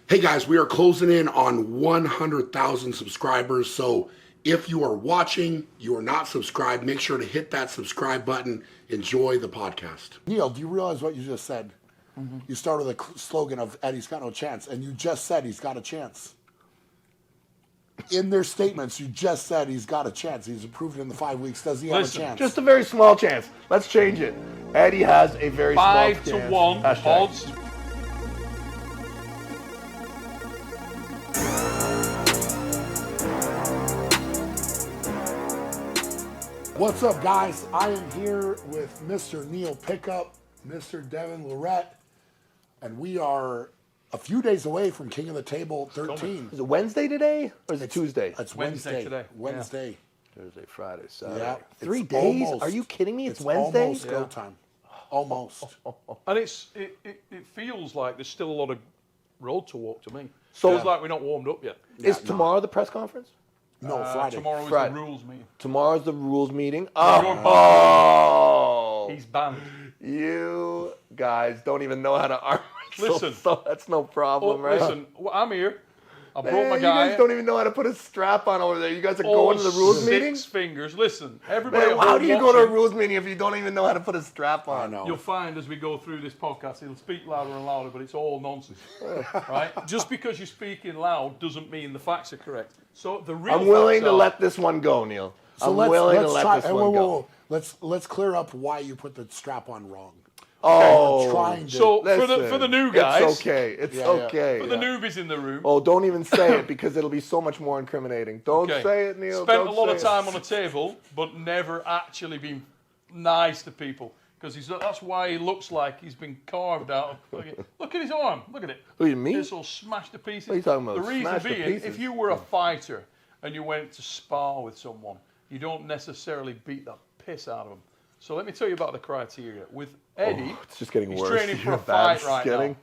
Hey guys, we are closing in on 100,000 subscribers. So if you are watching, you are not subscribed, make sure to hit that subscribe button. Enjoy the podcast. Neil, do you realize what you just said? Mm-hmm. You started with a slogan of Eddie's got no chance, and you just said he's got a chance. In their statements, you just said he's got a chance. He's improved in the 5 weeks. Does he have a chance? Just a very small chance. Let's change it. Eddie has a very small chance. 5 to 1 odds. What's up, guys? I am here with Mr. Neil Pickup, Mr. Devon Larratt, and we are a few days away from King of the Table 13. Is it Wednesday today or is it Tuesday? It's Wednesday today. Wednesday. Yeah. Thursday, Friday, Saturday. Yeah, 3 days? Almost, Are you kidding me? It's Wednesday? Almost go time. Almost. And it feels like there's still a lot of road to walk to me. So- Feels like we're not warmed up yet. Is tomorrow the press conference? No, Friday. Tomorrow is Friday. the rules meeting. Tomorrow's the rules meeting. You're Oh, He's banned. you guys don't even know how to arm wrestle, Listen. so that's no problem, right? Listen, I'm here. I brought Man, my you guy. guys don't even know how to put a strap on over there. You guys are going to the rules meeting? 6 fingers. Listen, everybody. Man, at how home do you go to a watching, rules meeting if you don't even know how to put a strap on? I know. You'll find as we go through this podcast, it'll speak louder and louder, but it's all nonsense, right? Just because you're speaking loud doesn't mean the facts are correct. So the real I'm willing facts to are, let this one go, Neil. So I'm willing to let try, this one go. Let's clear up why you put the strap on wrong. Oh, We're trying to. So listen, for the new guys, it's okay. It's Yeah, yeah. okay. for the newbies in the room, Oh, don't even say it because it'll be so much more incriminating. Don't okay, say it, Neil. spent don't a lot of say it. time on a table, but never actually been nice to people. Because that's why he looks like he's been carved out. Look at his arm. Look at it. Who, you mean? It's all smashed to pieces. What are you talking about? The reason Smashed to being, pieces? if you were a fighter and you went to spar with someone, you don't necessarily beat the piss out of them. So let me tell you about the criteria. With Eddie, It's just getting he's worse. training for a Bad fight right getting. now.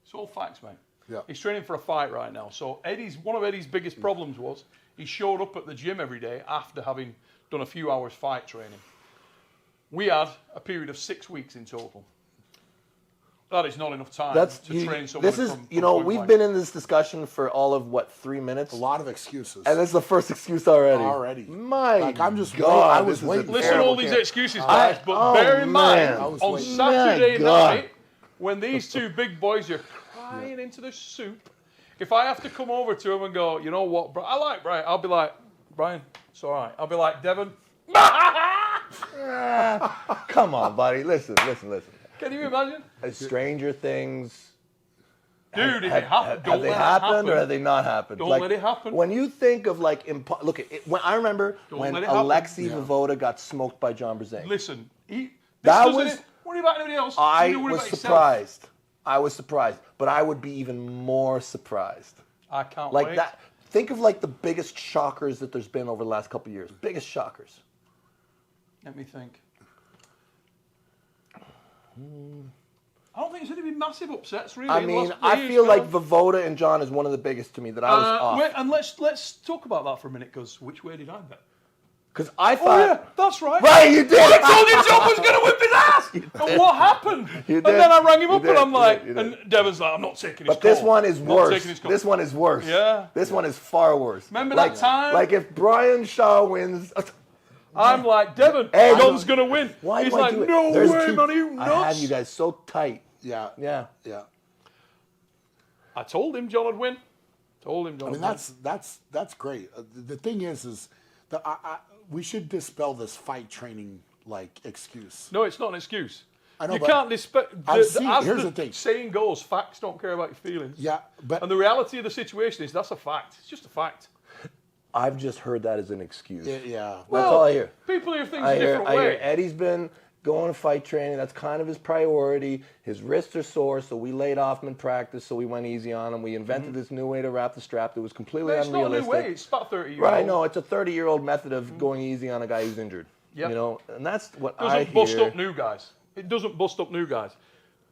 It's all facts, mate. Yeah. He's training for a fight right now. So one of Eddie's biggest problems was he showed up at the gym every day after having done a few hours fight training. We had a period of 6 weeks in total. That is not enough time to train someone. This is, from you know, point we've blank. been in this discussion for all of, 3 minutes? A lot of excuses. And this is the first excuse already. Already. My Like, I'm just God, waiting. I was this is a waiting. Listen to all terrible these camp. excuses, guys, but oh, bear in mind, man. I was on waiting. Saturday My God. night, when these two big boys are crying into the soup, if I have to come over to them and go, you know what, I like Brian, I'll be like, Brian, it's all right. I'll be like, Devon. Come on, buddy. Listen. Can you imagine? Stranger things. Dude, if it happened, Have don't they let it happened happen. or have they not happened? Don't let it happen. When you think of look, when I remember Don't when let it happen. Alexei Yeah. Vovoda got smoked by John Brzezing. Listen, That doesn't was- worry about anybody else. I You worry was about yourself. surprised. I was surprised, but I would be even more surprised. I can't Like wait. that. Think of the biggest shockers that there's been over the last couple of years. Biggest shockers. Let me think. I don't think there's any massive upsets, really. I in the mean, last I years, feel like man. Vovoda and John is one of the biggest to me that I was off. Wait, and let's talk about that for a minute, because which way did I bet? Because I Oh thought, yeah, that's right. right, you did. I told you John was going to whip his ass. And what happened? You And did. then I rang him You up did. and I'm You like, did. You did. and Devon's like, I'm not taking his But this call. one is Not worse. taking his call. This one is worse. Yeah. This one is far worse. Remember that time? Like if Brian Shaw wins. I'm like, Devon, Hey, John's going to win. Why He's do I like, do it? no There's way, two- man, are you nuts? I have you guys so tight. Yeah. Yeah. Yeah. I told him John would win. Told him John I mean, would win. that's great. The thing is that we should dispel this fight training excuse. No, it's not an excuse. I know, You but can't dispel. here's the thing. Saying goes, facts don't care about your feelings. Yeah, but And the reality of the situation is that's a fact. It's just a fact. I've just heard that as an excuse. yeah. That's all I hear. People hear things I a hear different way. Eddie's been going to fight training. That's kind of his priority. His wrists are sore, so we laid off him in practice, so we went easy on him. We invented this new way to wrap the strap that was completely But it's not a unrealistic. new way. It's about 30 years Right, old. no, it's a 30-year-old method of going easy on a guy who's injured. Yep. You know, and that's what Doesn't I bust hear. up new guys. It doesn't bust up new guys.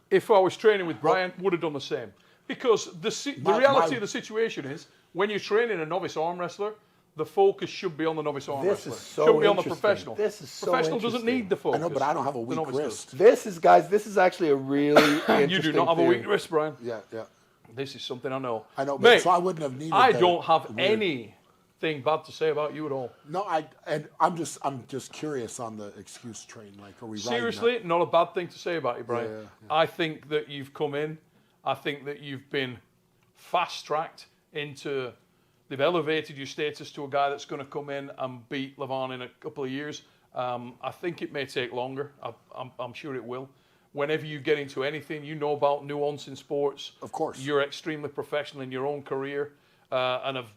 If I was training with Brian, would have done the same. Because the reality of the situation is, when you're training a novice arm wrestler, the focus should be on the novice arm This wrestler. is so Shouldn't be on the interesting. professional. This is so Professional doesn't interesting. need the focus. I know, but I don't have a The weak novice does. wrist. This is actually a really interesting You do not have a theory. weak wrist, Brian. Yeah. This is something I know. I know, but Mate, so I wouldn't have needed. I don't have anything bad to say about you at all. No, I'm just curious on the excuse train. Like, are we Seriously, not a bad thing to say about you, Brian. Yeah. I think that you've come in. I think that you've been fast-tracked into. They've elevated your status to a guy that's going to come in and beat Levon in a couple of years. I think it may take longer. I'm sure it will. Whenever you get into anything, you know about nuance in sports. Of course. You're extremely professional in your own career and have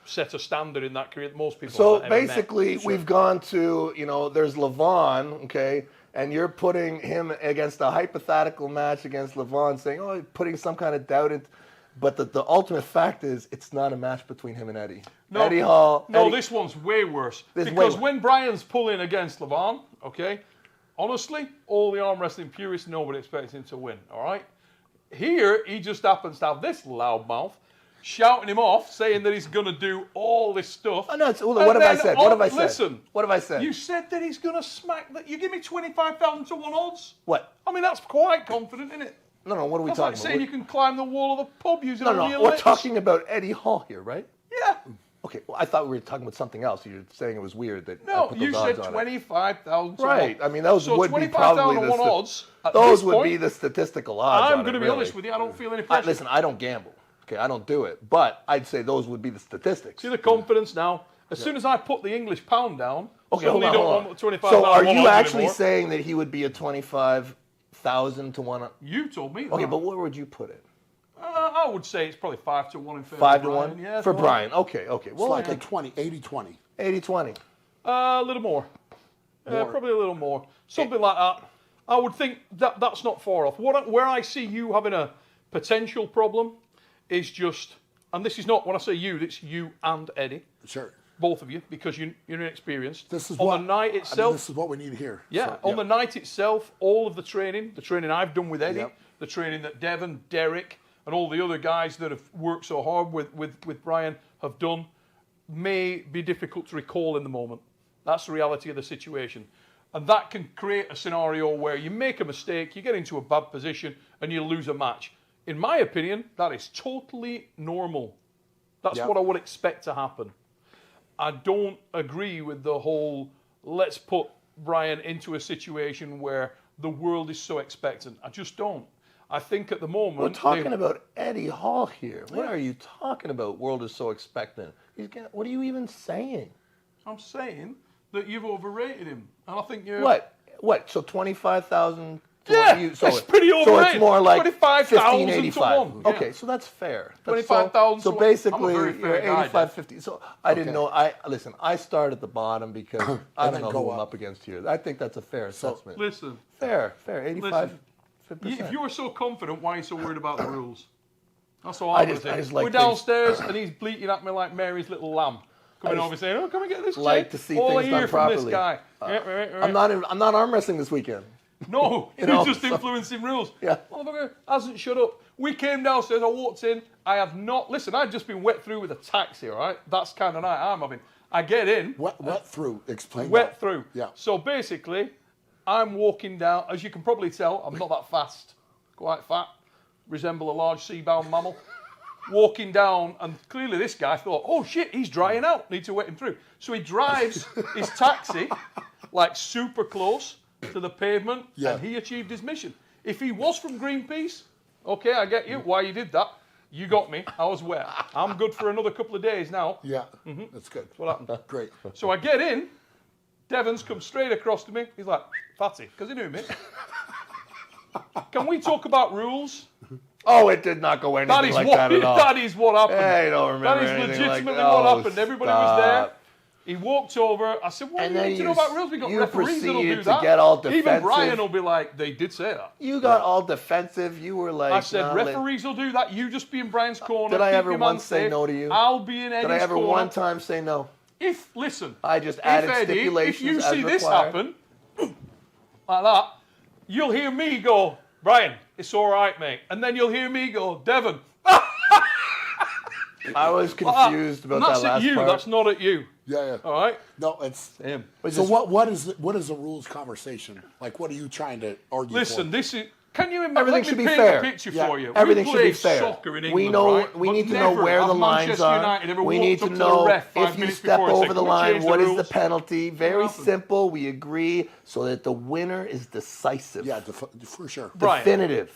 set a standard in that career that most people So haven't ever met. basically, we've gone to, there's Levon, okay, and you're putting him against a hypothetical match against Levon, saying, oh, putting some kind of doubt in. But the ultimate fact is, it's not a match between him and Eddie. No, Eddie Hall. No, Eddie, this one's way worse. This is Because way when Brian's pulling against Levon, okay, honestly, all the arm wrestling purists, nobody expects him to win, all right? Here, he just happens to have this loudmouth shouting him off, saying that he's going to do all this stuff. Oh, no, what have I said? What have I said? Listen. What have I said? You said that he's going to smack that. You give me 25,000 to 1 odds? What? I mean, that's quite confident, isn't it? No, what are we That's like talking saying about? you can climb the wall of the pub using No, your we're lips. talking about Eddie Hall here, right? Yeah. Okay, well, I thought we were talking about something else. You're saying it was weird that I No, put you those said odds on it. 25,000 to 1. Right. I mean, those So would be 25,000 probably to 1 odds. At those this would point, be the statistical odds. I'm on going to it, be really. honest with you. I don't feel any pressure. Listen, I don't gamble. Okay, I don't do it. But I'd say those would be the statistics. See the confidence now. As soon as I put the English pound down, Okay, suddenly hold you on, don't hold on. want 25,000 So are to 1 you odds actually anymore. saying that he would be a 25,000 to 1? You told me that. Okay, but where would you put it? I would say it's probably 5 to 1 in favor 5 of to Brian. 1? Yeah, For something Brian. Okay. It's Well, like a 80-20. 80-20. A little more. Probably a little more. Something like that. I would think that's not far off. Where I see you having a potential problem is just, and this is not, when I say you, it's you and Eddie. Sure. Both of you, because you're inexperienced. This is on what the night itself. this is what we need to hear. Yeah, So, on the night itself, all of the training I've done with Eddie, Yep. the training that Devon, Derek, and all the other guys that have worked so hard with Brian have done, may be difficult to recall in the moment. That's the reality of the situation. And that can create a scenario where you make a mistake, you get into a bad position, and you lose a match. In my opinion, that is totally normal. That's Yep. what I would expect to happen. I don't agree with the whole, let's put Brian into a situation where the world is so expectant. I just don't. I think at the moment... We're talking about Eddie Hall here. What are you talking about? World is so expectant. What are you even saying? I'm saying that you've overrated him. And I think you're... What? So 25,000 to Yeah, 1? So it's pretty So overrated. it's more like 25,000 to 1585. 1. Yeah. Okay, so that's fair. 25,000 So to 1. basically, I'm a very you're fair guy, 85, 50. So I didn't know. Listen, I start at the bottom because I don't then know go who I'm up. up against here. I think that's a fair assessment. Listen, Fair. 85, Listen, 50%. if you were so confident, why are you so worried about the rules? That's all I I'm going just- to I say. just like We're things- downstairs and he's bleating at me like Mary's little lamb. Coming over saying, oh, come and get this like chick. to see all things I done hear from this properly. guy. I'm not arm wrestling this weekend. No, You you're know, just so- influencing rules. Yeah. Motherfucker hasn't shut up. We came downstairs, I walked in, I have not, listen, I'd just been wet through with a taxi, all right? That's kind of night I'm having. I get in, Wet through. Explain wet that. through. Yeah. So basically, I'm walking down, as you can probably tell, I'm not that fast, quite fat, resemble a large sea-bound mammal. Walking down, and clearly this guy thought, oh shit, he's drying out, need to wet him through. So he drives his taxi like super close to the pavement, Yeah. and he achieved his mission. If he was from Greenpeace, okay, I get you, why you did that. You got me, I was wet. I'm good for another couple of days now. Yeah. That's good. What happened? Great. So I get in, Devon's come straight across to me. He's like, fatty, because he knew me. Can we talk about rules? Oh, it did not go anything That is like what that at all. that is what happened. I don't remember That is anything legitimately like what that. happened. Everybody Stop. was there. He walked over. I said, "What And do you then need to you know about rules? We got you referees that'll do proceeded to that." get all Even defensive. Brian will be like, "They did say that." You got all defensive. You were like, I said, nah, "Referees will do that. You just be in Brian's corner." Did I keep ever your man once say safe. no to you? I'll be in Eddie's Did I ever corner. one time say no? Listen, I just added if Eddie, stipulations if you as see this required. happen, like that, you'll hear me go, "Brian, it's all right, mate," and then you'll hear me go, "Devon." I was confused about And that's that last at you. part. That's not at you. Yeah. All right. No, it's Him. So what is the rules conversation? Like, what are you trying to argue Listen, for? this is Can you imagine? Everything Let should me be paint fair. a picture Yeah. for you. Everything we should be played fair. soccer in England, We know. right? We But need to know never where have the lines Manchester are. United ever We walked need to up the know ref 5 if you minutes step before and said, over the "Can we line, change what is the rules?" penalty? Very happened. simple. We agree so that the winner is decisive. Yeah, for sure. Brian, Definitive.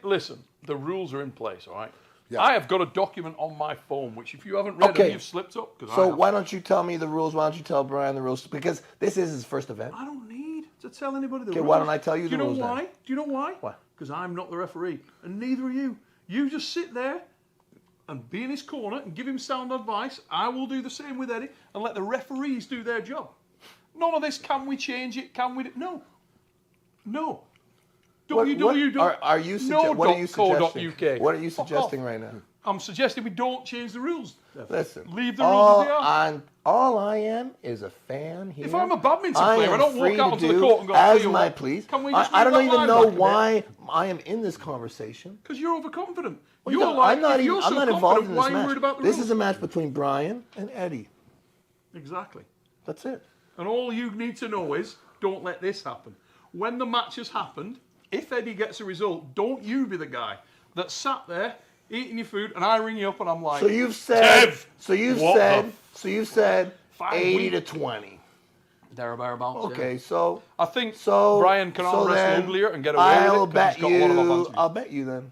Listen, the rules are in place, all right? Yeah. I have got a document on my phone, which if you haven't read Okay. them, you've slipped up. 'Cause I So have. why don't you tell me the rules? Why don't you tell Brian the rules? Because this is his first event. I don't need to tell anybody the Okay, rules. why don't I tell you the Do rules you know then? why? Do you know why? Why? Because I'm not the referee, and neither are you. You just sit there and be in his corner and give him sound advice. I will do the same with Eddie and let the referees do their job. None of this, can we change it? Can we? No. No. What are you .co.uk. suggesting? What are you Fuck suggesting off. right now? I'm suggesting we don't change the rules. Listen, Leave the rules as they are. All I am is a fan here. If I'm a badminton I player, I am don't walk free out to onto the do court and go, as "Hey, you my what? please. Can we just I move don't that even line know back a bit?" why I am in this conversation. Because you're overconfident. Well, You're no, like, I'm not if even. you're I'm so not involved confident, in why this are you worried match. about the This rules? is a match between Brian and Eddie. Exactly. That's it. And all you need to know is, don't let this happen. When the match has happened, if Eddie gets a result, don't you be the guy that sat there eating your food, and I ring you up and I'm like, So you've said. Dev, So you've what said. the So you've said 5 80 to weeks? 20. thereabouts. Okay, Yeah. so I think so Brian can arm wrestle then uglier and get away I'll with it because bet he's got a lot of you. advantages. I'll bet you then.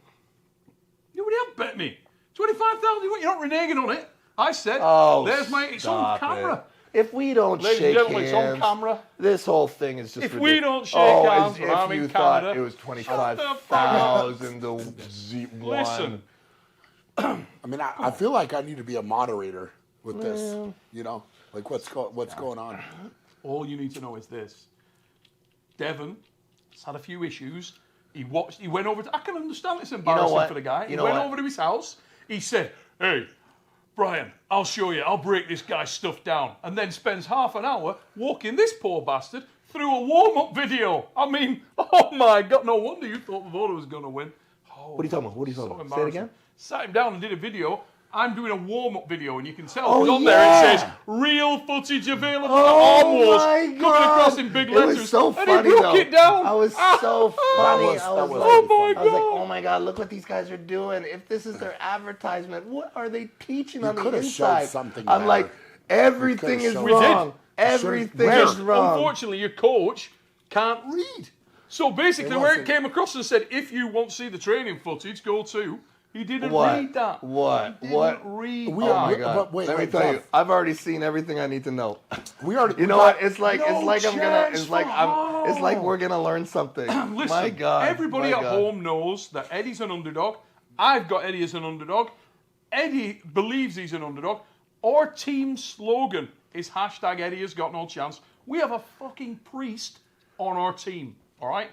You already have bet me. 25,000, you're not reneging on it. I said, Oh, there's my, it's on stop camera. it. If we don't Ladies and shake gentlemen, it's on hands, camera. this whole thing is just If we ridiculous. don't shake hands as when if I'm you in thought Canada, it was shut the 25,000 to Z1. Listen, I mean, I feel like I need to be a moderator with this. You know, like what's going on? all you need to know is this. Devon has had a few issues. He went over to, I can understand it's embarrassing what? for the guy. You He know went what? over to his house. He said, "Hey, Brian, I'll show you. I'll break this guy's stuff down." And then spends half an hour walking this poor bastard through a warm-up video. I mean, oh my God, no wonder you thought the voter was going to win. Oh, What are you talking about? What are you talking about? Say it embarrassing. again. Sat him down and did a video. I'm doing a warm-up video, and you can tell Oh, 'cause on there yeah. it says "real footage available Oh, at Arm Wars" my coming God. across in big It letters. was so and funny, he broke though. it down. I was so funny. was- I that was was like, oh my I was like, God. oh my God, look what these guys are doing. If this is their advertisement, what are they teaching on the could have showed inside? something I'm better. like, everything You is could have showed- We did. wrong. Everything Where? is wrong. Unfortunately, your coach can't read. So basically, It where it wasn't- came across and said, "If you want to see the training footage, go to." He didn't What? read that. What? He didn't What? read We- Oh that. my But God! wait, Let me wait, tell you, Jeff. I've already seen everything I need to know. We already. You we know got- what? It's like No chance it's like we're gonna learn something. Listen, my God! everybody my at God. home knows that Eddie's an underdog. I've got Eddie as an underdog. Eddie believes he's an underdog. Our team slogan is hashtag Eddie has got no chance. We have a fucking priest on our team, all right?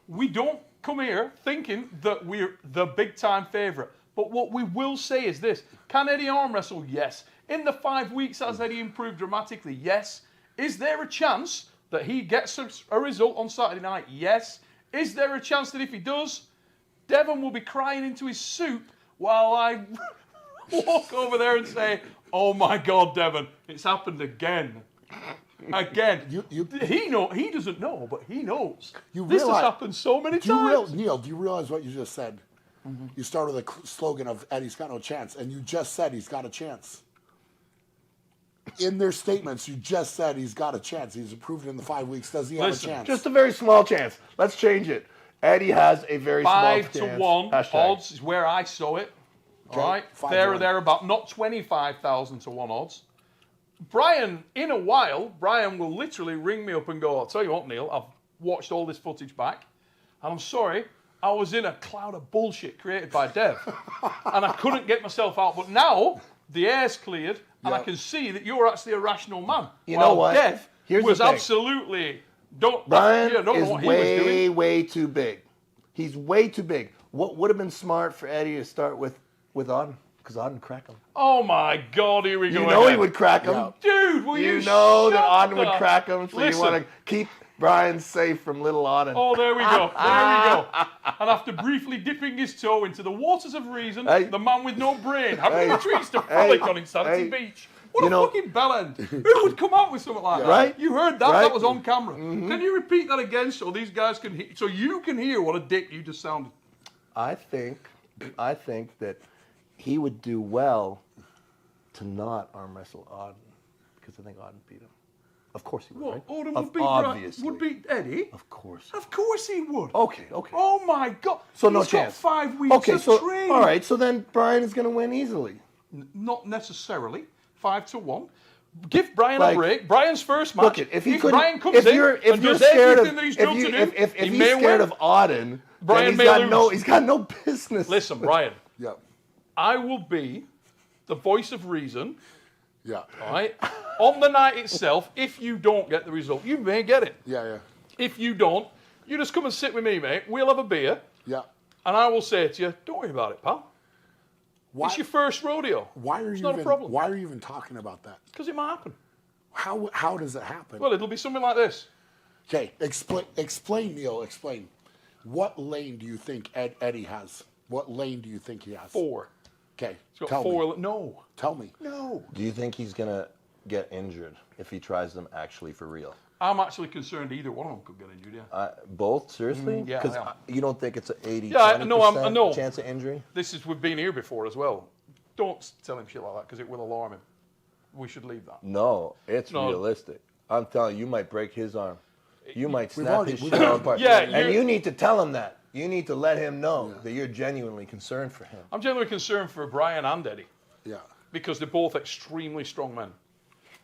We don't come here thinking that we're the big time favourite. But what we will say is this. Can Eddie arm wrestle? Yes. In the 5 weeks, has Eddie improved dramatically? Yes. Is there a chance that he gets a result on Saturday night? Yes. Is there a chance that if he does, Devon will be crying into his soup while I walk over there and say, "Oh my God, Devon, it's happened again." Again. He doesn't know, but he knows. This has happened so many times. Neil, do you realize what you just said? You started with a slogan of Eddie's got no chance, and you just said he's got a chance. In their statements, you just said he's got a chance. He's improved in the 5 weeks. Does he have Listen, a chance? Just a very small chance. Let's change it. Eddie has a very small 5 chance. to 1 Hashtag. odds is where I saw it. Okay, All right, 5 there to or 1. thereabout, not 25,000 to 1 odds. Brian, in a while, Brian will literally ring me up and go, "I'll tell you what, Neil, I've watched all this footage back, and I'm sorry, I was in a cloud of bullshit created by Dev, and I couldn't get myself out. But now the air's cleared, and I Yeah. can see that you're actually a rational man." You know what? Dev Here's the was thing. absolutely don't Brian don't know is what he was doing. way too big. He's way too big. What would have been smart for Eddie to start with Auden? Because Auden crack him. Oh my God, here we go. You know he again. would crack him. Yeah. Dude, will you You know that shut Auden would up? crack him, so Listen. you want to keep Brian safe from little Auden. Oh, there we go. There we go. And after briefly dipping his toe into the waters of reason, Hey. the man with no brain, having Hey. retreats to frolic Hey. on Insanity Hey. Beach. What You a know- fucking bellend. Who would come out with something like that? Right? You heard that? Right? That was on camera. Can you repeat that again so these guys can hear, so you can hear what a dick you just sounded? I think that he would do well to not arm wrestle Auden because I think Auden beat him. Of course he would. What? Right? Odin would beat Eddie? Of course. Of course he would. Okay. Oh my God. So no He's chance. got 5 weeks Okay, of so training. all right. So then Brian is going to win easily. Not necessarily. 5-1. Give Brian Like, a break. Brian's first match. Look, if he couldn't, Brian comes if in you're and does scared everything of, that he's if done you, to do, if he he's may scared win. of Auden, Brian then may lose. he's got no business. Listen, Brian, Yeah. I will be the voice of reason, Yeah. all right? On the night itself, if you don't get the result, you may get it. Yeah. If you don't, you just come and sit with me, mate. We'll have a beer, Yeah. and I will say to you, don't worry about it, pal. Why? It's your first rodeo. Why are It's you not even? a problem. Why are you even talking about that? Because it might happen. How does it happen? Well, it'll be something like this. Okay, explain, Neil. Explain. What lane do you think Eddie has? What lane do you think he has? 4. Okay, He's got tell 4. me. No. Tell me. No. Do you think he's going to get injured if he tries them actually for real? I'm actually concerned either one of them could get injured, yeah. Both? Seriously? yeah, Because I am. you don't think it's an 80, Yeah, I know, I know. chance of injury? We've been here before as well. Don't tell him shit like that because it will alarm him. We should leave that. No, it's No. realistic. I'm telling you, you might break his arm. You might snap already- his we've shit already- apart. Yeah, and you're- you need to tell him that. You need to let him know that you're genuinely concerned for him. I'm genuinely concerned for Brian and Eddie Yeah. because they're both extremely strong men.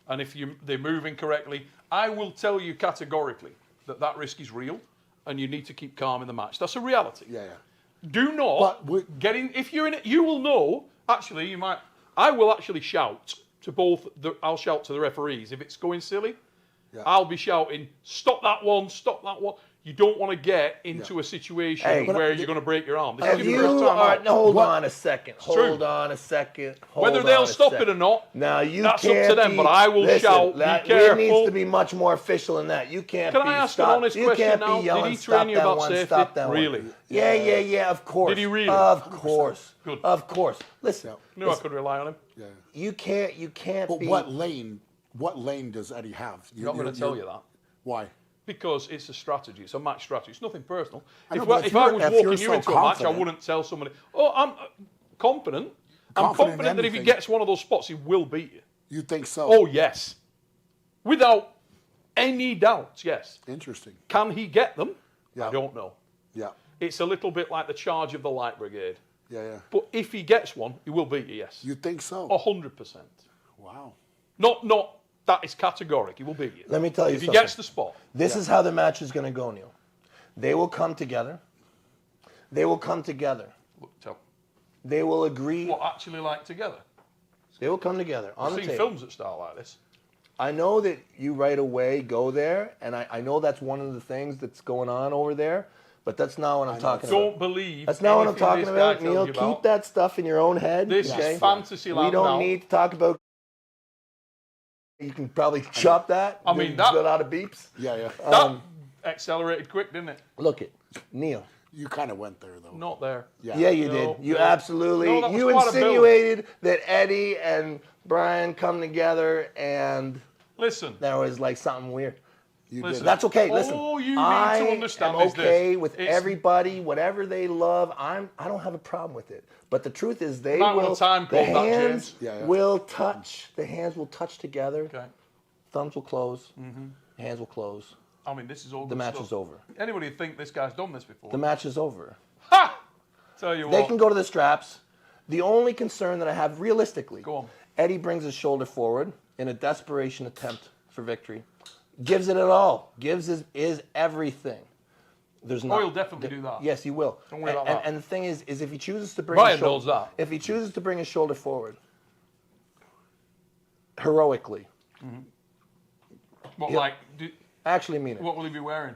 And if they're moving correctly, I will tell you categorically that risk is real and you need to keep calm in the match. That's a reality. Yeah. Do not get in. If you're in it, you will know. Actually, you might. I will actually shout to both. I'll shout to the referees if it's going silly. Yeah. I'll be shouting, "Stop that one! Stop that one!" You don't want to get into a situation Hey, where you're going to break your arm. This If is your you first time are, out. no, hold on a second. true. Hold on a second. Whether hold they'll on a stop it second. or not, Now you that's up can't to them, be- but I will listen, shout, be It careful. needs to be much more official than that. You can't Can be I ask stop, an honest you question can't now? be yelling, Did he stop train you that about one, safety? stop that Really? one. Yeah, of course. Did he really? Of course. Good. Of course. Listen, Knew I could rely on him. Yeah. you can't But be... what lane does Eddie have? I'm not going to tell you that. Why? Because it's a strategy. It's a match strategy. It's nothing personal. I know, If but I if was you're walking so you into a match, I confident- wouldn't tell somebody, "Oh, I'm confident." I'm Confident in confident that if he anything. gets one of those spots, he will beat you. You think so? Oh, yes. Without any doubt, yes. Interesting. Can he get them? Yeah. I don't know. Yeah. It's a little bit like the charge of the Light Brigade. Yeah. But if he gets one, he will beat you, yes. You think so? 100%. Wow. Not that is categoric. He will beat you. Let me tell you if something. he gets the spot. This is how the match is going to go, Neil. They will come together. They will come together. Tell. They will agree. What, actually like together? They will come together on I've the seen table. films that start like this. I know that you right away go there, and I know that's one of the things that's going on over there, but that's not what I'm talking about. Don't believe That's not what I'm anything talking this guy about, tells Neil. you Keep about. that stuff in your own head. This okay? is fantasy land We don't now. need to talk about. You can probably chop that. I mean, that- a lot of beeps. Yeah. That accelerated quick, didn't it? Look it, Neil. You kind of went there though. Not there. Yeah, you No, did. You no. absolutely. No, that was you quite a build. insinuated that Eddie and Brian come together, and Listen. there was like something weird. You Listen. did. That's okay. Listen, All you need I to understand am is this. okay with It's- everybody, whatever they love. I don't have a problem with it. But the truth is, they Amount of will. time The called that, hands James. Yeah. will touch. The hands will touch together. Okay. Thumbs will close. Hands will close. I mean, this is all The good match stuff. is over. Anybody think this guy's done this before? The match is over. Ha! Tell you They what. can go to the straps. The only concern that I have realistically, Go on. Eddie brings his shoulder forward in a desperation attempt for victory. Gives it all. Gives his everything. There's not. he'll definitely do that. Yes, he will. Don't worry about and, that. and the thing is if he chooses to bring Brian his shoulder, knows that. if he chooses to bring his shoulder forward, heroically, What, Yeah. like, actually mean it. what will he be wearing?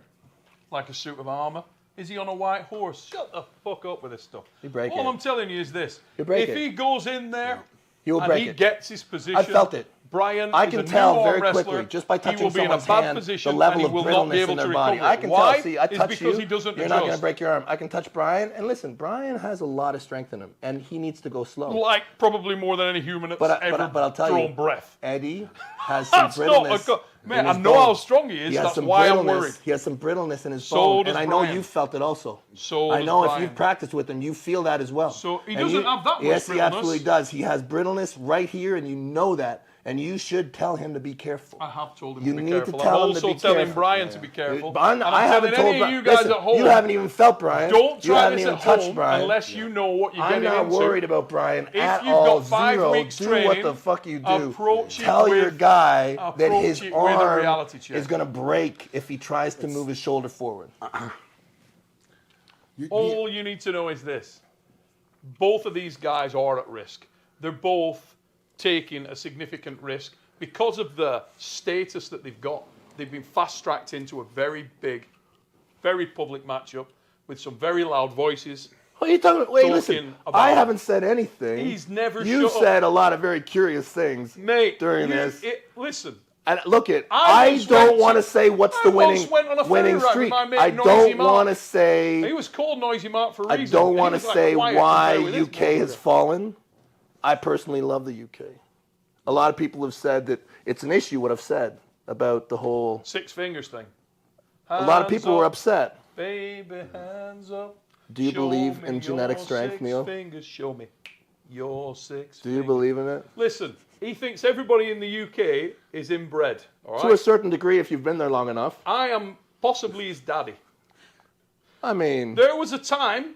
Like a suit of armour? Is he on a white horse? Shut the fuck up with this stuff. He'll break All it. I'm telling you is this. He'll break if it. he goes in there He will and break he it. gets his position, I felt it. Brian I is can a new tell arm very wrestler. quickly, just by touching he will be in a someone's bad hand, position the level and he of will not be brittleness able in their to body. recover. I can Why? tell. See, I It's touch because you. he doesn't You're not going to adjust. break your arm. I can touch Brian, and listen, Brian has a lot of strength in him, and he needs to go slow. Like probably more than any human that's ever But I'll tell drawn you, breath. Eddie has some That's not brittleness. man. in I his know bone. how strong he is. He has That's some why I'm brittleness. worried. He has some brittleness in his So bone, does and I know Brian. you've felt it also. So I does know if Brian. you've practiced with him, you feel that as well. So he And doesn't have that much Yes, he brittleness. absolutely does. He has brittleness right here, and you know that. And you should tell him to be careful. I have told him You to be need to careful. tell I'm him to also be telling careful. Brian to be careful. But And I I'm haven't telling told any Brian. of you guys Listen, at home. you haven't even felt Brian. Don't you try haven't this even at touched home Brian. unless you know what you're I'm getting not into. worried about Brian If at you've all. got 5 Zero. weeks Do what training, the fuck you do. approach it Tell your with- guy that approach his it with a arm reality check. is going to break if he tries to move his shoulder forward. All you need to know is this. Both of these guys are at risk. They're both taking a significant risk because of the status that they've got. They've been fast-tracked into a very big, very public matchup with some very loud voices. What are you talking about? Wait, Talking listen. about- I haven't said anything. He's never You shut up. said a lot of very curious things Mate, during this. Listen, And look, I I once don't went want to to- say what's I the once went on a winning ferry ride with streak. my mate I Noisy don't Mark. want to he say. was called Noisy Mark for a I reason. don't And he want to was like, say quiet why compared with this UK has motherfucker. fallen. I personally love the UK. A lot of people have said that it's an issue. What I've said about the whole. 6 fingers thing. A lot of Hands people were up, upset. Baby, hands up. Do you Show believe me in genetic your strength, 6 Neil? fingers. Show me your 6 Do you fingers. believe in it? Listen, he thinks everybody in the UK is inbred. All To a right? certain degree, if you've been there long enough. I am possibly his daddy. I mean, There was a time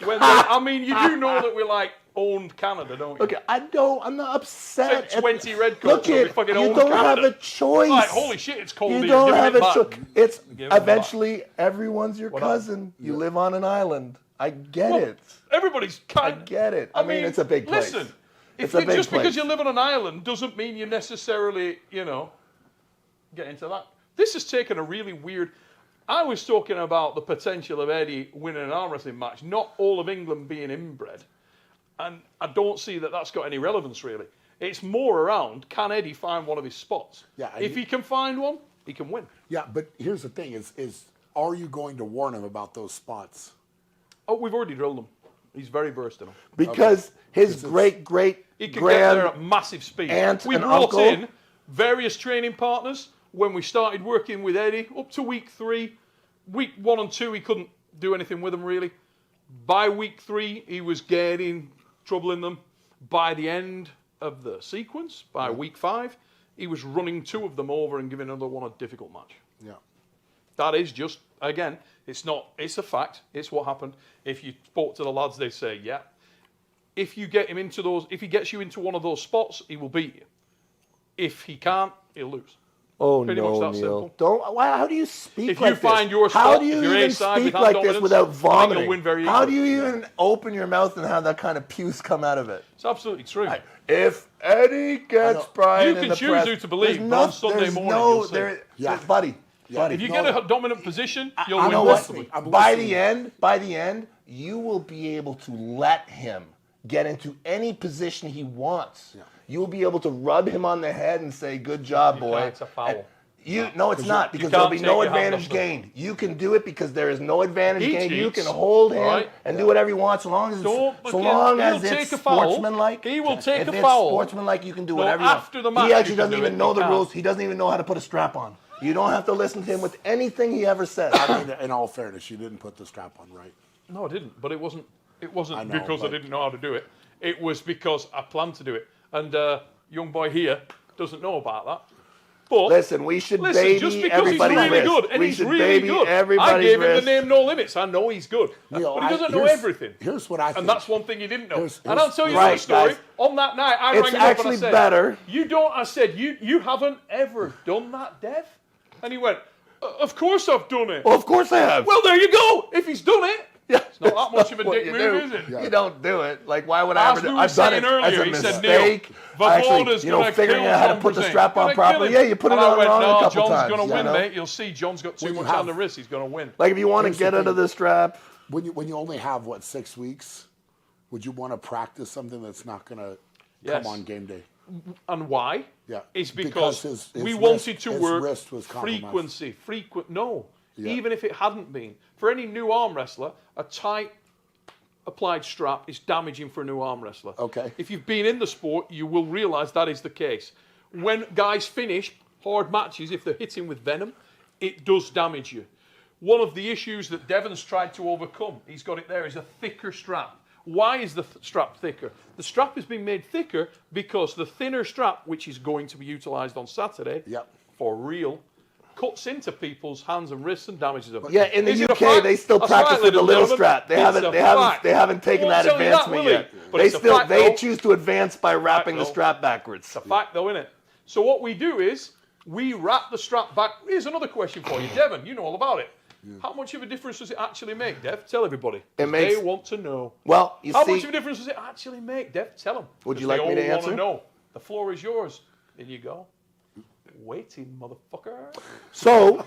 when, I mean, you do know that we like owned Canada, don't you? okay, I'm not upset. Like 20 red coats, Look, so we it, fucking you own don't have Canada. a choice. Like, holy shit, it's cold You here. don't Give have it a back. choice. It's Give it back. eventually everyone's your What up? cousin. You live on an island. I get Well, it. Everybody's I kind. get it. I mean, it's a big place. Listen, It's if a you, big just because place. you live on an island doesn't mean you necessarily, get into that. This has taken a really weird. I was talking about the potential of Eddie winning an arm wrestling match, not all of England being inbred. And I don't see that that's got any relevance, really. It's more around, can Eddie find one of his spots? Yeah, if he can find one, he can win. Yeah, but here's the thing: is are you going to warn him about those spots? Oh, we've already drilled him. He's very versed in them. Because his great He can get there at grand massive speed. aunt We and brought uncle. in various training partners when we started working with Eddie up to week 3. Week 1 and 2, he couldn't do anything with them really. By week 3, he was getting trouble in them. By the end of the sequence, by week 5, he was running 2 of them over and giving another one a difficult match. Yeah. That is just, again, it's a fact. It's what happened. If you spoke to the lads, they say, yeah. If you get him into those, if he gets you into one of those spots, he will beat you. If he can't, he'll lose. Oh Pretty no, much that Neil! simple. Don't. Why? How do you speak If like you this? find your How spot, do you if you're even A-side speak with like hand this dominance, without I think vomiting? you'll win very How do easily. you even open your mouth and have that kind of puce come out of it? It's absolutely true. If Eddie gets Brian You in can the choose press, who to believe, there's but on no, Sunday there's morning no, you'll see. there, Yeah. buddy. If you get a dominant position, you'll I'm win know what? comfortably. I'm By listening. the end, you will be able to let him get into any position he wants. Yeah. You will be able to rub him on the head and say, "Good job, boy." It's a foul. No, it's not, because can't there'll be take no your hand advantage off them. gained. You can do it because there is no advantage He gained. You cheats, can hold him right? and do whatever you want, so long as Don't it's, so again, long he'll as it's take a foul. sportsmanlike. He will take if a it's foul. sportsmanlike, you can do No, whatever you after want. the match He you actually can doesn't do even it. know You the can't. rules. He doesn't even know how to put a strap on. You don't have to listen to him with anything he ever says. I mean, in all fairness, you didn't put the strap on right. No, I didn't. But it wasn't. It wasn't I know, because I but- didn't know how to do it. It was because I planned to do it. And young boy here doesn't know about that. But Listen, we should baby just because he's everybody's really wrist. good, and We he's should really baby good. I everybody's gave him wrist. the name No Limits. I know he's good, Neil, but he doesn't know here's- everything. Here's what I think. And that's one thing he didn't know. Here's- and I'll tell you right, another story. guys. On that night, I It's rang him up and I actually said, better. You don't, I said, you haven't ever done that, Dev? And he went, of course I've done it. Well, of course I have. Well, there you go. If he's done it, yeah. it's not that much of a What dick you move, do. is it? Yeah. You don't do it. Like, why would I As ever we do were I've done it saying earlier, as a he said, mistake. Neil, I actually, Vavoda's you know, gonna figuring kill out how to John put the Brzezinski. strap on Gonna kill properly. him. Yeah, you put it And I on went, wrong no, a couple John's times. going to you win, know? mate. You'll see. John's got too When you much on have- the wrist. He's going to win. Like, if you want to Here's the get under thing. the strap, when you only have 6 weeks, would you want to practice something that's not going to Yes. come on game day. And why? Yeah. It's because his we wrist- wanted to his work wrist was compromised. No. Yeah. Even if it hadn't been. For any new arm wrestler, a tight applied strap is damaging for a new arm wrestler. Okay. If you've been in the sport, you will realise that is the case. When guys finish hard matches, if they're hitting with venom, it does damage you. One of the issues that Devon's tried to overcome, he's got it there, is a thicker strap. Why is the strap thicker? The strap has been made thicker because the thinner strap, which is going to be utilised on Saturday, Yep. for real, cuts into people's hands and wrists and damages them. Yeah, in the Is it a UK fact? they still That's practice right, with the ladies and little gentlemen. strap. It's They haven't taken Won't that tell you that, advancement will yet. he? But it's a fact, They though. choose to advance by wrapping the though. strap backwards. It's a fact, though, isn't it? So what we do is we wrap the strap back. Here's another question for you, Devon. You know all about it. How much of a difference does it actually make, Dev? Tell everybody. It makes- They want to know. Well, you How see, much of a difference does it actually make, Dev? Tell them. Would you like me to They all answer? want to know. The floor is yours. In you go. Waiting, motherfucker. so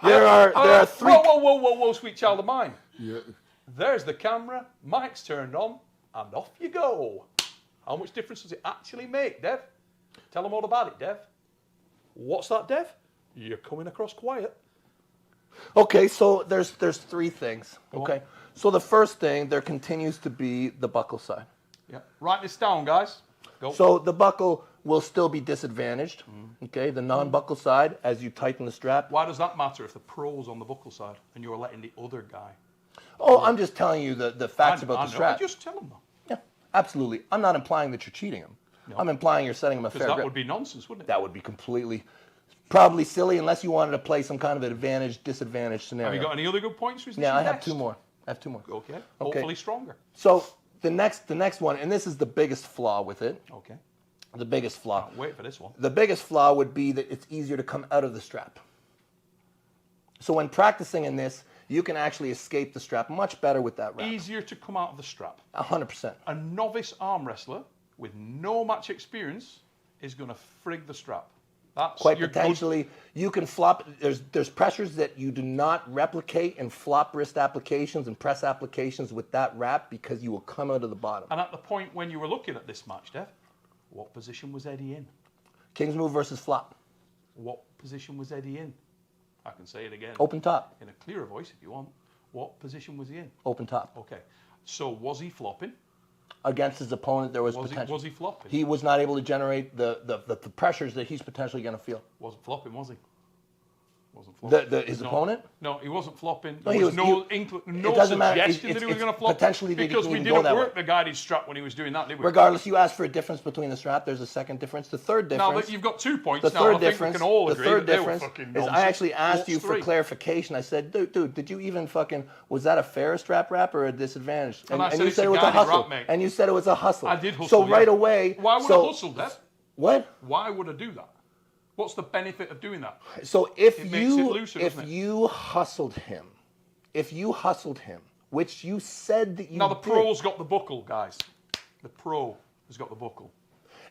there are three. Whoa, sweet child of mine. Yeah. There's the camera. Mic's turned on, and off you go. How much difference does it actually make, Dev? Tell them all about it, Dev. What's that, Dev? You're coming across quiet. Okay, so there's three things. Go Okay, on. so the first thing, there continues to be the buckle side. Yeah. Write this down, guys. Go. So the buckle will still be disadvantaged. Okay, the non-buckle side, as you tighten the strap. Why does that matter if the pro's on the buckle side and you're letting the other guy? Oh, I'm just telling you the facts about I the know. strap. Just tell them, though. Yeah, absolutely. I'm not implying that you're cheating him. No. I'm implying you're setting him a fair Because that grip. would be nonsense, wouldn't it? That would be probably silly unless you wanted to play some kind of advantage-disadvantage scenario. Have you got any other good points? Or is this Yeah, your I have best? two more. Okay. Hopefully stronger. So the next one, and this is the biggest flaw with it. Okay. The biggest flaw. Wait for this one. The biggest flaw would be that it's easier to come out of the strap. So when practicing in this, you can actually escape the strap much better with that wrap. Easier to come out of the strap. 100%. A novice arm wrestler with no match experience is going to frig the strap. That's Quite your good- potentially, you can flop. There's pressures that you do not replicate in flop wrist applications and press applications with that wrap because you will come out of the bottom. And at the point when you were looking at this match, Dev, what position was Eddie in? King's move versus flop. What position was Eddie in? I can say it again. Open top. In a clearer voice if you want. What position was he in? Open top. Okay. So was he flopping? Against his opponent, there was Was potential. he flopping? He was not able to generate the pressures that he's potentially going to feel. Wasn't flopping, was he? Wasn't flopping. His No. opponent? No, he wasn't flopping. No, There he was was- no, it no doesn't matter. suggestion It's- that he was it's going to flop. potentially they because didn't we even go didn't that work way. the guided strap when he was doing that, did we? Regardless, you asked for a difference between the strap. There's a second difference. The third Now difference. that you've got 2 points, The now I third think we difference. can all The agree third that they were difference fucking is nonsense. I actually asked What's you for three? clarification. I said, dude, did you even fucking was that a fair strap wrap or a disadvantage? And I said you it's said a it was a guided hustle. wrap, mate. And you said it was a hustle. I did hustle, So yeah. right away. Why would so, I hustle, Dev? What? Why would I do that? What's the benefit of doing that? So if It makes it you looser, doesn't it? you hustled him, which you said that you Now the did, pro's got the buckle, guys. The pro has got the buckle.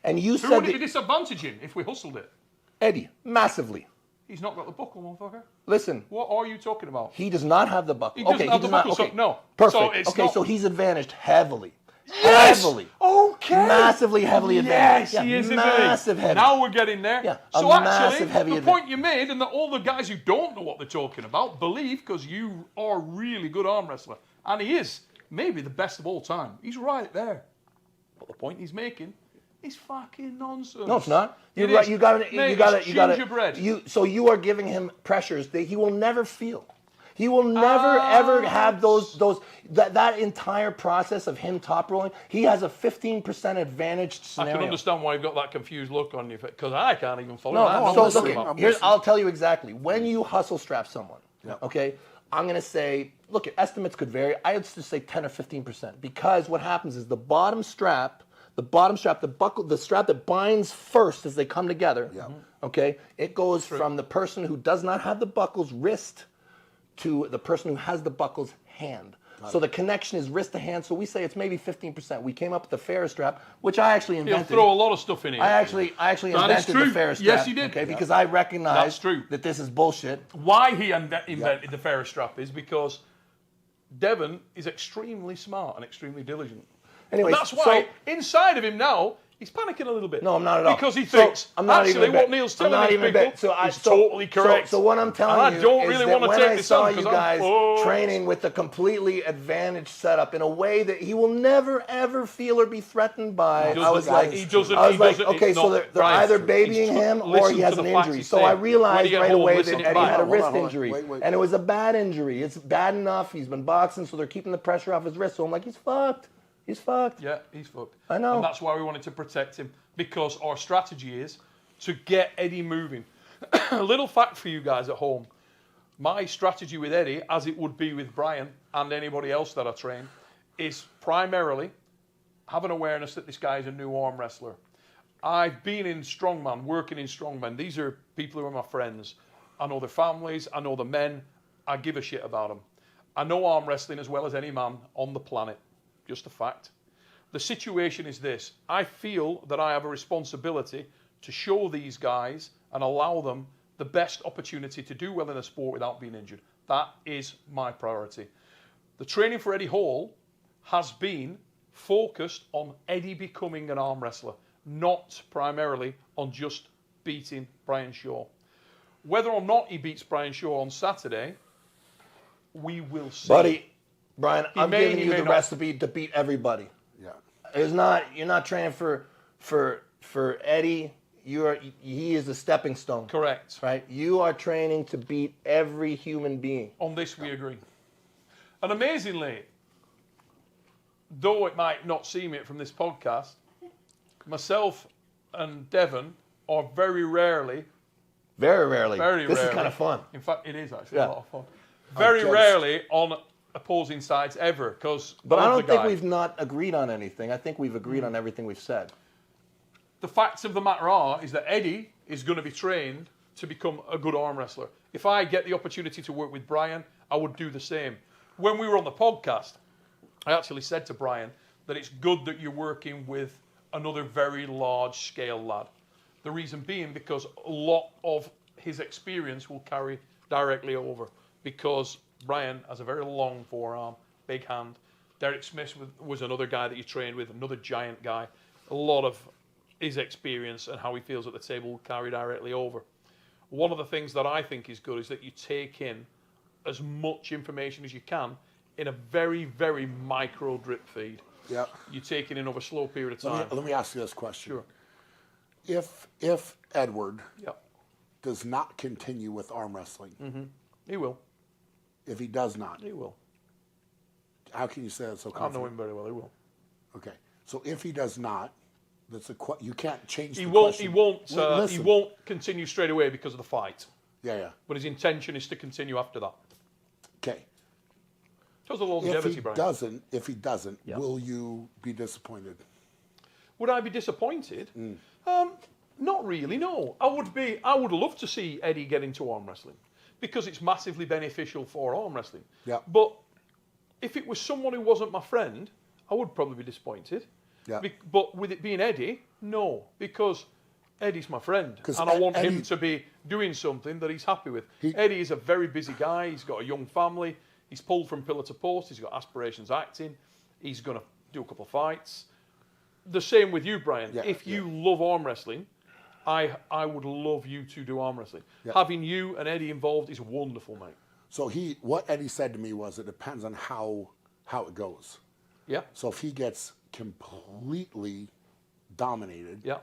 and you Who said would it be that disadvantaging if we hustled it? Eddie massively. He's not got the buckle, motherfucker. Listen, What are you talking about? he does not have the buckle. He doesn't have the buckle, so okay. no. Perfect. So it's okay, not- so he's advantaged heavily. Yes! Heavily. Okay. Massively heavily advantaged. Yes, he Yeah, is massive heavy. heavy. Now we're getting there. Yeah, So a actually, massive heavy the advantage. point you made, and that all the guys who don't know what they're talking about believe, because you are a really good arm wrestler, and he is maybe the best of all time. He's right there. But the point he's making is fucking nonsense. No, it's not. It You're right. is. You got Mate, it. it's gingerbread. So you are giving him pressures that he will never feel. He will never ever have that entire process of him top rolling. He has a 15% advantaged I scenario. can understand why you've got that confused look on your face, because I can't even follow No, that. I'm so listening. look, I'm here's listening. I'll tell you exactly. When you hustle strap someone, okay, I'm gonna say, look, estimates could vary. I would just say 10 or 15%, because what happens is the bottom strap, the buckle, the strap that binds first as they come together. Okay, it goes from the person who does not have the buckle's wrist to the person who has the buckle's hand. So the connection is wrist to hand. So we say it's maybe 15%. We came up with the Ferris strap, which I actually He'll invented. throw a lot of stuff in here. I actually That is invented true. the Ferris strap. Yes, you did. Okay, because I recognize That's true. that this is bullshit. Why he invented the Ferris strap is because Devon is extremely smart and extremely diligent. Anyway, And that's why inside of him now, He's panicking a little bit. No, I'm not at all. Because he thinks, actually, what Neil's telling these people is totally correct. So what I'm telling you don't is really that want to when take I this saw on, you 'cause guys I'm training with a completely advantaged setup in a way that he will never, ever feel or be threatened by, I was like, okay, so they're either babying him or he has an injury. So I realized right away that Eddie had a wrist injury. And it was a bad injury. It's bad enough. He's been boxing, so they're keeping the pressure off his wrist. So I'm like, he's fucked. He's fucked. Yeah, he's fucked. I know. And that's why we wanted to protect him, because our strategy is to get Eddie moving. A little fact for you guys at home. My strategy with Eddie, as it would be with Brian and anybody else that I train, is primarily have an awareness that this guy is a new arm wrestler. I've been in strongman, working in strongman. These are people who are my friends. I know their families. I know the men. I give a shit about them. I know arm wrestling as well as any man on the planet. Just a fact. The situation is this. I feel that I have a responsibility to show these guys and allow them the best opportunity to do well in a sport without being injured. That is my priority. The training for Eddie Hall has been focused on Eddie becoming an arm wrestler, not primarily on just beating Brian Shaw. Whether or not he beats Brian Shaw on Saturday, we will see. Buddy, Brian, I'm giving you the recipe to beat everybody. Yeah. You're not training for Eddie. He is a stepping stone. Correct. Right? You are training to beat every human being. On this we agree. And amazingly, though it might not seem it from this podcast, myself and Devon are very rarely. This is kind of fun. In fact, it is actually a lot of fun. Very rarely on opposing sides ever, because. But I don't think we've not agreed on anything. I think we've agreed on everything we've said. The facts of the matter is that Eddie is going to be trained to become a good arm wrestler. If I get the opportunity to work with Brian, I would do the same. When we were on the podcast, I actually said to Brian that it's good that you're working with another very large scale lad. The reason being because a lot of his experience will carry directly over, because Brian has a very long forearm, big hand. Derek Smith was another guy that you trained with, another giant guy. A lot of his experience and how he feels at the table will carry directly over. One of the things that I think is good is that you take in as much information as you can in a very, very micro drip feed. Yeah. You take it in over a slow period of time. Let me ask you this question. Sure. If Edward Yep. does not continue with arm wrestling, He will. if he does not, He will. how can you say that so I know confident? him very well. He will. Okay, so if he does not, you can't change. He the won't. question. He won't. He Listen. won't continue straight away because of the fight. Yeah. But his intention is to continue after that. Okay. Shows the longevity, If he Brian. doesn't, will you be disappointed? Would I be disappointed? Not really. No. I would love to see Eddie get into arm wrestling because it's massively beneficial for arm wrestling. Yeah. But if it was someone who wasn't my friend, I would probably be disappointed. Yeah. But with it being Eddie, no, because Eddie's my friend, 'Cause and I want him Eddie- to be doing something that he's happy with. Eddie is a very busy guy. He's got a young family. He's pulled from pillar to post. He's got aspirations acting. He's going to do a couple of fights. The same with you, Brian. Yeah, If you love arm wrestling, I would love you to do arm wrestling. Yeah. Having you and Eddie involved is wonderful, mate. So what Eddie said to me was it depends on how it goes. Yeah. So if he gets completely dominated, Yeah.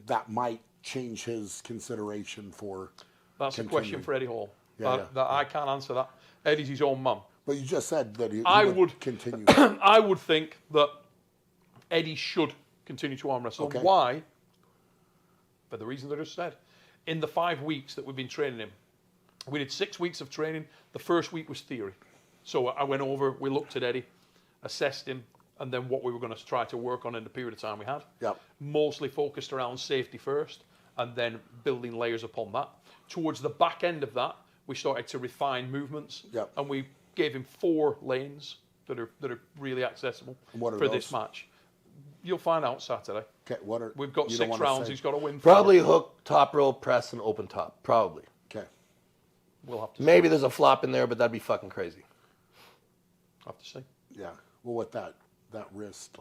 that might change his consideration for. That's a question for Eddie Hall. Yeah, I can't answer that. Eddie's his own man. But you just said that he I would would continue. I would think that Eddie should continue to arm wrestle. Okay. Why? For the reasons I just said. In the 5 weeks that we've been training him, we did 6 weeks of training. The first week was theory. So I went over, we looked at Eddie, assessed him, and then what we were going to try to work on in the period of time we had. Yep. Mostly focused around safety first, and then building layers upon that. Towards the back end of that, we started to refine movements, Yep. and we gave him 4 lanes that are really accessible What are for those? this match. You'll find out Saturday. Okay, We've got you don't 6 wanna rounds. say? He's got to win. 4. Probably hook, top rope, press, and open top. Probably. Okay. We'll have to Maybe there's a flop in there, but that'd be fucking crazy. have to see. Yeah. Well, with that wrist,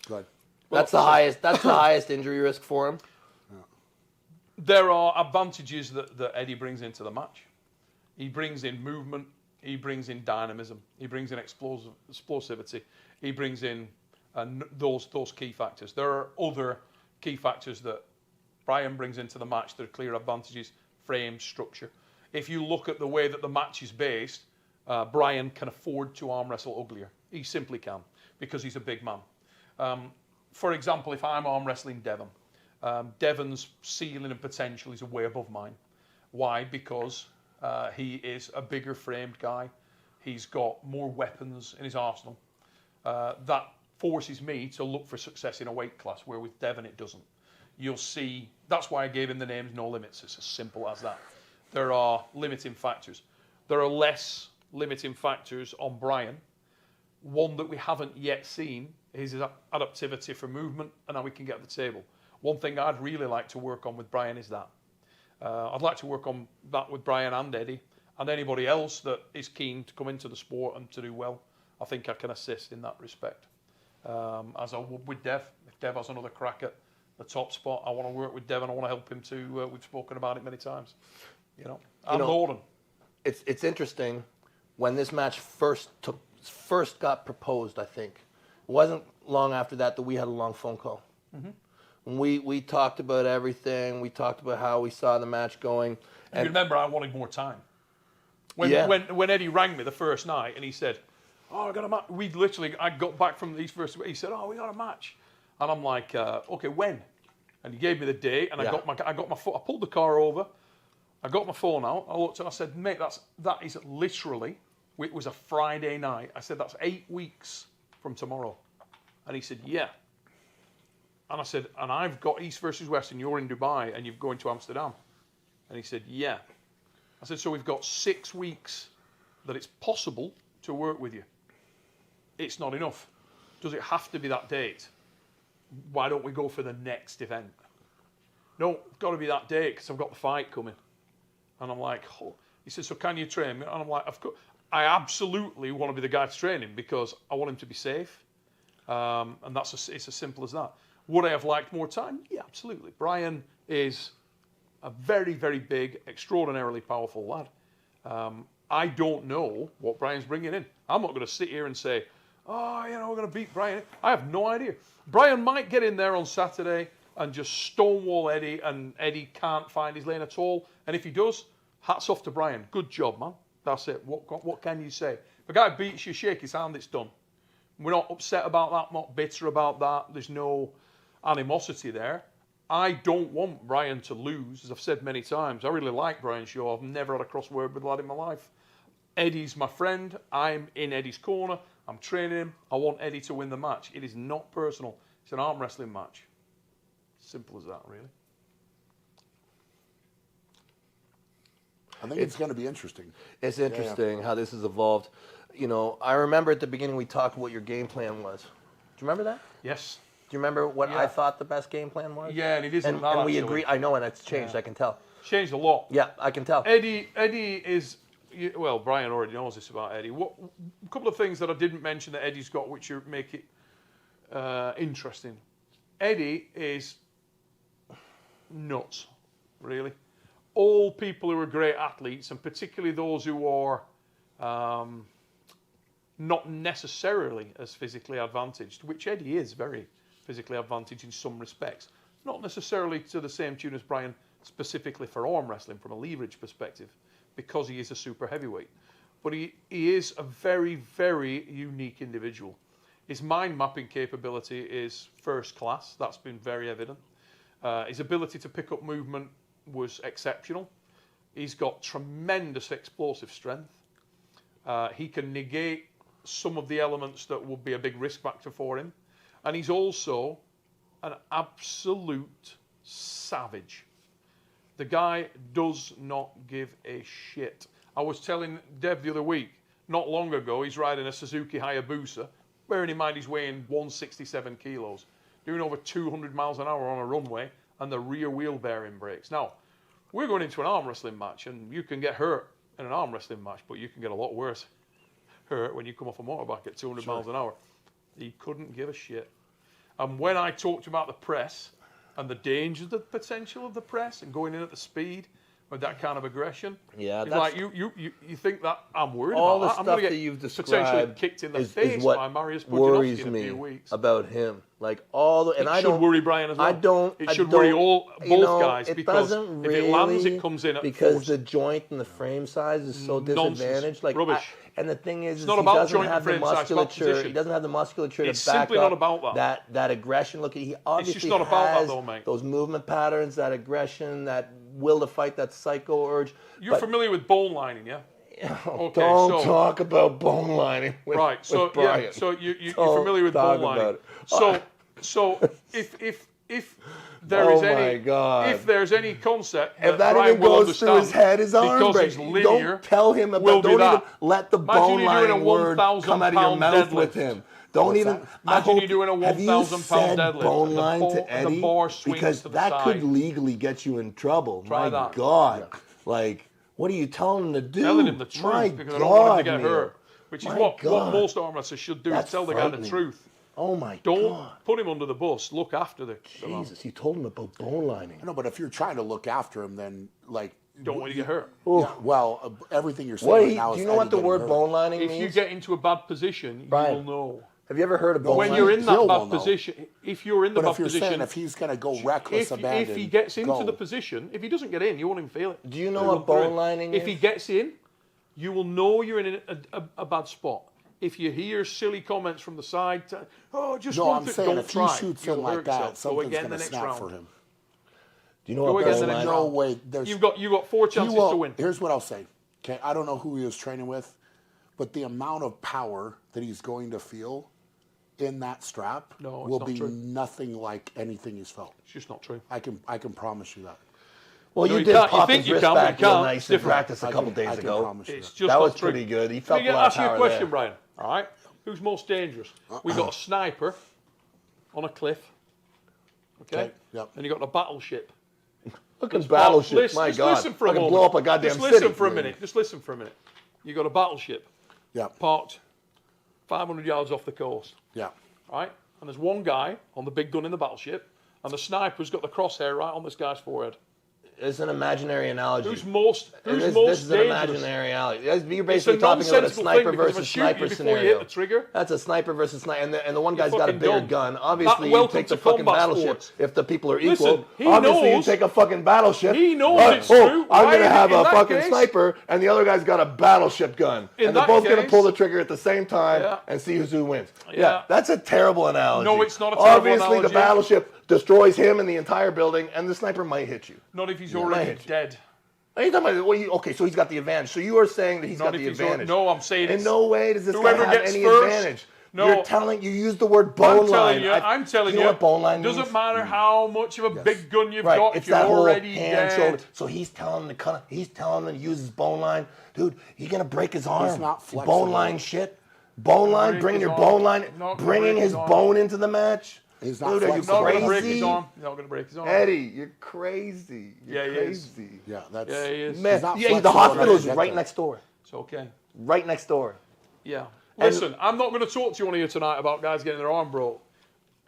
go ahead. That's the highest. That's the highest injury risk for him. There are advantages that Eddie brings into the match. He brings in movement. He brings in dynamism. He brings in explosivity. He brings in those key factors. There are other key factors that Brian brings into the match that are clear advantages: frame, structure. If you look at the way that the match is based, Brian can afford to arm wrestle uglier. He simply can, because he's a big man. For example, if I'm arm wrestling Devon, Devon's ceiling and potential is way above mine. Why? Because he is a bigger framed guy. He's got more weapons in his arsenal. That forces me to look for success in a weight class, where with Devon it doesn't. You'll see, that's why I gave him the names No Limits. It's as simple as that. There are limiting factors. There are less limiting factors on Brian. One that we haven't yet seen is his adaptivity for movement and how we can get at the table. One thing I'd really like to work on with Brian is that. I'd like to work on that with Brian and Eddie, and anybody else that is keen to come into the sport and to do well. I think I can assist in that respect. As I would with Dev. If Dev has another crack at the top spot, I want to work with Dev and I want to help him too. We've spoken about it many times. And Gordon. It's interesting. When this match first got proposed, I think it wasn't long after that we had a long phone call. Mm-hmm. We talked about everything. We talked about how we saw the match going. And you remember, I wanted more time. When Eddie rang me the first night and he said, "Oh, I got a match." I got back from these first. He said, "Oh, we got a match," and I'm like, "Okay, when?" And he gave me the date, and I got my phone. I pulled the car over. I got my phone out. I looked and I said, "Mate, that is literally." It was a Friday night. I said, "That's 8 weeks from tomorrow," and he said, "Yeah." And I said, "And I've got East versus West, and you're in Dubai, and you're going to Amsterdam," and he said, "Yeah." I said, "So we've got 6 weeks that it's possible to work with you. It's not enough. Does it have to be that date? Why don't we go for the next event?" "No, it's got to be that date because I've got the fight coming." And I'm like, oh. He said, "So can you train me?" And I'm like, "Of course. I absolutely want to be the guy to train him because I want him to be safe." And it's as simple as that. Would I have liked more time? Yeah, absolutely. Brian is a very, very big, extraordinarily powerful lad. I don't know what Brian's bringing in. I'm not going to sit here and say, "Oh, we're going to beat Brian." I have no idea. Brian might get in there on Saturday and just stonewall Eddie, and Eddie can't find his lane at all. And if he does, hats off to Brian. Good job, man. That's it. What can you say? If a guy beats you, shake his hand, it's done. We're not upset about that, not bitter about that. There's no animosity there. I don't want Brian to lose, as I've said many times. I really like Brian Shaw. I've never had a crossword with a lad in my life. Eddie's my friend. I'm in Eddie's corner. I'm training him. I want Eddie to win the match. It is not personal. It's an arm wrestling match. Simple as that, really. I think it's going to be interesting. It's interesting how this has evolved. I remember at the beginning we talked what your game plan was. Do you remember that? Yes. Do you remember what I thought the best game plan was? Yeah, and it isn't. And we agree. I know, and it's changed. I can tell. Changed a lot. Yeah, I can tell. Eddie is, well, Brian already knows this about Eddie. A couple of things that I didn't mention that Eddie's got, which make it interesting. Eddie is nuts, really. All people who are great athletes, and particularly those who are not necessarily as physically advantaged, which Eddie is very physically advantaged in some respects, not necessarily to the same tune as Brian, specifically for arm wrestling from a leverage perspective, because he is a super heavyweight. But he is a very, very unique individual. His mind mapping capability is first class. That's been very evident. His ability to pick up movement was exceptional. He's got tremendous explosive strength. He can negate some of the elements that would be a big risk factor for him. And he's also an absolute savage. The guy does not give a shit. I was telling Dev the other week, not long ago, he's riding a Suzuki Hayabusa, bearing in mind he's weighing 167 kilos, doing over 200 miles an hour on a runway, and the rear wheel bearing brakes. Now, we're going into an arm wrestling match, and you can get hurt in an arm wrestling match, but you can get a lot worse hurt when you come off a motorbike at 200 miles an hour. He couldn't give a shit. And when I talked about the press and the dangers, the potential of the press and going in at the speed with that kind of aggression, Yeah, it's that's- like you think that I'm worried all about the that. I'm stuff going to that get you've potentially described kicked in the is face what by Mariusz worries Pudzianowski in a me few weeks. about him. Like all the, and It I should don't worry Brian as well. I don't. It I should don't, worry all you both know, guys it because doesn't if it lands, really, it comes in at because force. the joint and the frame size is so Nonsense. disadvantaged. Like Rubbish. and the thing is not he about doesn't joint and have the frame size, it's about musculature. position. He doesn't have the musculature It's to back simply up not about that aggression. Look, he obviously not about that has though, mate. those movement patterns, that aggression, that will to fight, that psycho urge. You're familiar with bone lining, yeah? Okay, Don't so- talk about bone lining with, Right. So with Brian. yeah. So you're Don't familiar with talk bone lining. about it. So if there Oh is my any God. if there's any concept If that Brian even will goes through his understand, head, his arm because breaks. he's linear, Don't tell him will about. do Don't even that. let the Imagine bone you doing a lining word 1,000 come out of your pound mouth with deadlift. him. Don't even. that? I Imagine hope- you doing a have you 1,000 pound said deadlift bone and the line ball- to and the Eddie? bar swings Because to the that could side. legally get you in trouble. Try My that. God, like what are you telling him to do? Telling him the truth My because God, I don't want him to get Neil. hurt. Which is My what God. most arm wrestlers should do, That's is tell the guy the frightening. truth. Oh my Don't God. put him under the bus. Look after the Jesus, he told him about bone lining. No, but if you're trying to look after him, then like don't want you to get hurt. yeah, well, everything you're saying What right he, now do is you know what Eddie the getting word hurt. bone lining If means? you get into a bad position, Brian, you will know. Have you ever heard of bone When lining? you're in that Phil will bad know. position, if you're in the But bad if you're position, saying if he's going to go reckless, abandon, if he gets into go. the position, if he doesn't get in, you won't even feel it. Do you know He'll what run through bone it. lining If is? he gets in, you will know you're in a bad spot. If you hear silly comments from the side, just No, run I'm through, saying don't if try. he shoots You'll in like hurt that, yourself. Go something's again going the to next snap round. for him. Do you know Go what again bone the next lining? No round. way. There's You got 4 chances to win. Here's what I'll say. Okay, I don't know who he was training with, but the amount of power that he's going to feel in that strap No, it's will not be true. nothing like anything he's felt. It's just not true. I can promise you that. Well, No, you you did can't. You pop think his you wrist can, but back you real can't. nice It's in different. practice a couple days I can ago. promise you It's that. just That not was true. pretty good. He Let felt me a lot of ask you a power question, there. Brian. All right, who's most dangerous? We got a sniper on a cliff. Okay. Yep. And you got a battleship. Fucking Just battleship, listen- my just God. listen for a Fucking moment. blow up a goddamn Just city. listen for a minute. Just listen for a minute. You got a battleship Yeah. parked 500 yards off the coast. Yeah. Right? And there's one guy on the big gun in the battleship, and the sniper's got the crosshair right on this guy's forehead. It's an imaginary analogy. Who's most this is dangerous? an imaginary analogy. You're It's a basically talking about a nonsensical sniper thing because if I versus shoot you sniper before scenario. you hit the trigger, That's a sniper versus sniper, and the one guy's You're got a fucking bigger dumb. gun. Obviously, you Welcome take the to fucking combat battleship sports. if the people are Listen, equal. he Obviously, knows- you take a fucking battleship. He knows Right, it's true. I'm Why gonna have in a that fucking case- sniper, and the other guy's got a battleship gun, In and they're that both gonna case- pull the trigger at the same time Yeah. and see who wins. Yeah. That's a terrible analogy. No, it's not a terrible Obviously, analogy. the battleship destroys him and the entire building, and the sniper might hit you. not if he's already Right. dead. Are you talking about, okay, so he's got the advantage. So you are saying that he's Not got if the he's advantage. no, I'm saying In it's no way does this guy whoever have gets any first. advantage. No. You use the word bone line. I'm telling you you, know what bone line means? doesn't matter how much of a big gun you've Right, got, it's if you're that whole already hand, dead. shoulder. So he's telling him to use his bone line. Dude, he's gonna break his arm. not flexible. Bone line shit. Bone line, break bringing his your arm. bone line, Not gonna bringing break his his arm. bone into the match. He's not Dude, are you flexible. Not going to break crazy? his arm. He's not going to break his arm. Eddie, you're crazy. You're Yeah, he is. crazy. Yeah, that's Yeah, he is. Man, He's not yeah, the flexible hospital enough is to get right there. next door. It's okay. Right next door. Yeah. Listen, I'm not going to talk to you on here tonight about guys getting their arm broke.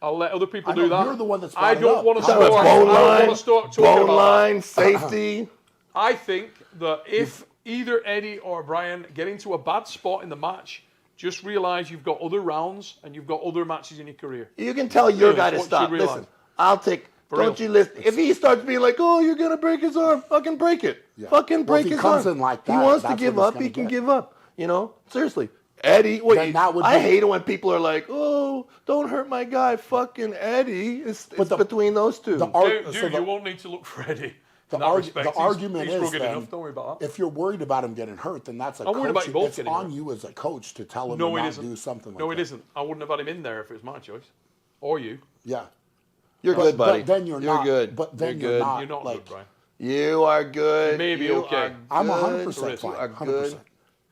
I'll let other people I know, do that. you're the one that's I brought it don't up. want to Talk start. about I Bone don't line, want to start talking bone about line, safety. that. I think that if either Eddie or Brian get into a bad spot in the match, just realize you've got other rounds and you've got other matches in your career. You can tell your Yeah, guy that's to what you stop. realize. Listen, I'll take. For Don't real. you listen? If he starts being like, "Oh, you're gonna break his arm," fucking break it. Yeah. Fucking Well, break if he his comes arm. in like he that, wants to that's give what he's up. He gonna can get. give up. You know, seriously. Eddie, Then that would I be- hate it when people are like, "Oh, don't hurt my guy." Fucking Eddie. It's the- between those two. Dude, so you won't need to look for Eddie. The, in that respect. the He's- argument he's is rugged then, enough. Don't worry about that. if you're worried about him getting hurt, then that's a I'm worried about you both it's getting on hurt. you as a coach to tell him No, to it not isn't. do something like No, that. it isn't. I wouldn't have had him in there if it was my choice. Or you. Yeah. You're But- good, buddy. But then you're not. good. But then you're you're good. not. You're not like, good, Brian. You are good. You may be You okay. are I'm good. 100% fine. You are 100%. good.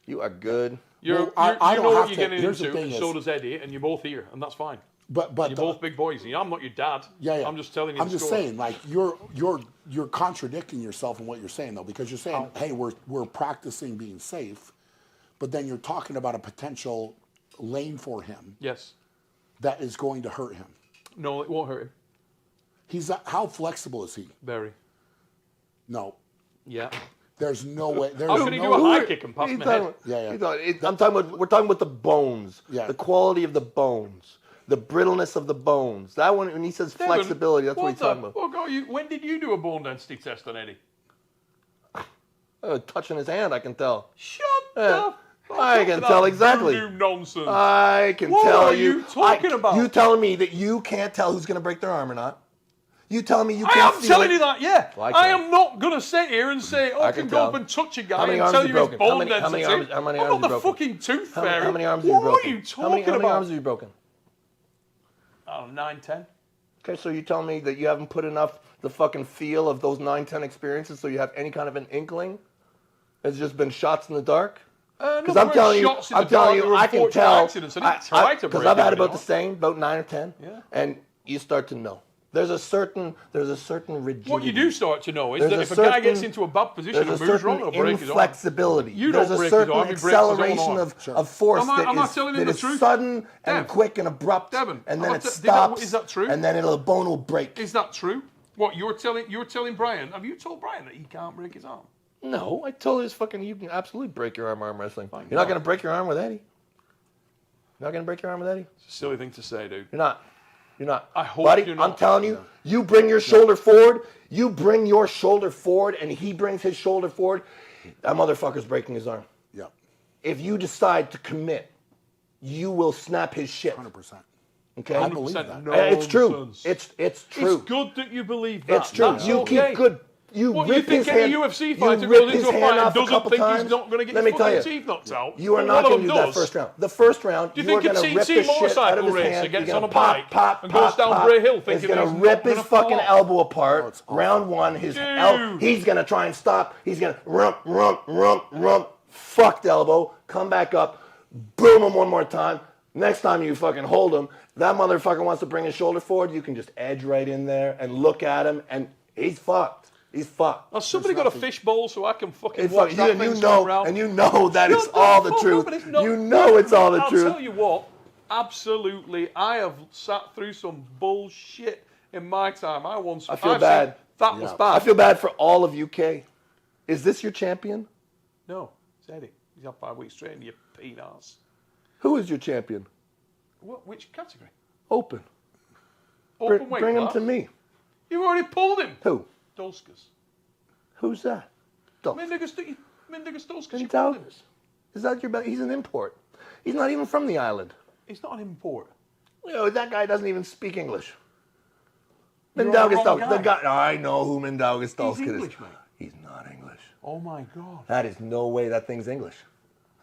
You are good. You I don't know have what you're to- getting here's the into, thing and so is- does Eddie, and you're both here, and that's fine. But You're both big boys. I'm not your dad. Yeah, yeah. I'm just telling you. I'm the just story. saying, like you're contradicting yourself in what you're saying though, because you're saying, hey, we're practicing being safe, but then you're talking about a potential lane for him Yes. that is going to hurt him. No, it won't hurt him. How flexible is he? Very. No. Yeah. There's no way. There's How can he do a high kick and pass my head? Yeah. We're talking about the bones. Yeah. The quality of the bones. The brittleness of the bones. That one, when he says Devon, flexibility, that's what he's talking about. When did you do a bone density test on Eddie? Touching his hand, I can tell. Shut Yeah. up. I can tell exactly. Nonsense. I can What tell are you. you talking about? You telling me that you can't tell who's going to break their arm or not? You telling me you can't I am feel telling it? you that, yeah. Well, I am not going to sit here and say, I can can go tell. up and touch a How guy many and arms tell have you you his broken? bone density. How many I'm arms not have the you broken? fucking tooth fairy. How many arms have you What broken? are you talking How many about? arms have you broken? I don't know, 9, 10. Okay, so you telling me that you haven't put enough the fucking feel of those 9, 10 experiences so you have any kind of an inkling? It's just been shots in the dark? Because I'm telling you, I can tell. Because Because I've had about the same, about 9 or 10, and you start to know. There's a certain rigidity. What you do start to know is There's that a if a guy certain- gets into a bad position There's and a moves wrong, certain he'll break his arm. inflexibility. You don't There's a break his certain arm, he breaks his own acceleration arm. of force Am I telling him that the is truth? sudden and Dev, quick and abrupt, Devon, and then it is stops. that true? And then the bone will break. Is that true? What you're telling Brian? Have you told Brian that he can't break his arm? No, I told you you can absolutely break your arm wrestling. Fine, You're not going to break your arm with Eddie. You're not going to break your arm with Eddie. It's a silly thing to say, dude. You're not. You're not. I hope Buddy, you're not. I'm telling you, you bring your shoulder forward, you bring your shoulder forward, and he brings his shoulder forward, that motherfucker's breaking his arm. Yeah. If you decide to commit, you will snap his shit. 100%. Okay? I believe that. It's true. Nonsense. it's true. It's good that you believe that. It's true. That's You okay. keep good. You What, rip you his think any hand. UFC You fighter rip goes his into a hand fight and off a doesn't couple think times. he's not going to get Let his me tell fucking you, teeth knocked out? you are One not of going to them do that does. first round. The first round, Do you you are think going if to rip CC the shit out motorcycle of his racer hand. gets You're on a gonna pop, bike pop, and goes pop, down pop. Bray Hill He's thinking going to he's rip not his gonna fucking fall. elbow apart. it's awful. Round one, Dude. he's going to try and stop. He's going to rump, fucked elbow, come back up, boom him one more time. Next time you fucking hold him, that motherfucker wants to bring his shoulder forward, you can just edge right in there and look at him, and he's fucked. He's fucked. Has somebody got a fishbowl so I can fucking It's watch that and thing you spin know, round? and you know that Shut it's the all the fuck truth. up, and it's not- You know it's all the I'll truth. tell you what, absolutely, I have sat through some bullshit in my time. I feel I've bad. seen- that was Yeah. bad. I feel bad for all of UK. Is this your champion? No, it's Eddie. He's had 5 weeks training, you peanuts. Who is your champion? Which category? Open. Open weight Bring him class? to me. You've already pulled him. Who? Dulskis. Who's that? Dolph. Mindaugas Dulskis. Mindaugas. Is that your best? He's an import. He's not even from the island. He's not an import. You know, that guy doesn't even speak English. You're on Mindaugas the wrong Dulskis. The guy. guy. I know who Mindaugas Dulskis is. English, mate. He's not English. Oh my God. That is no way that thing's English.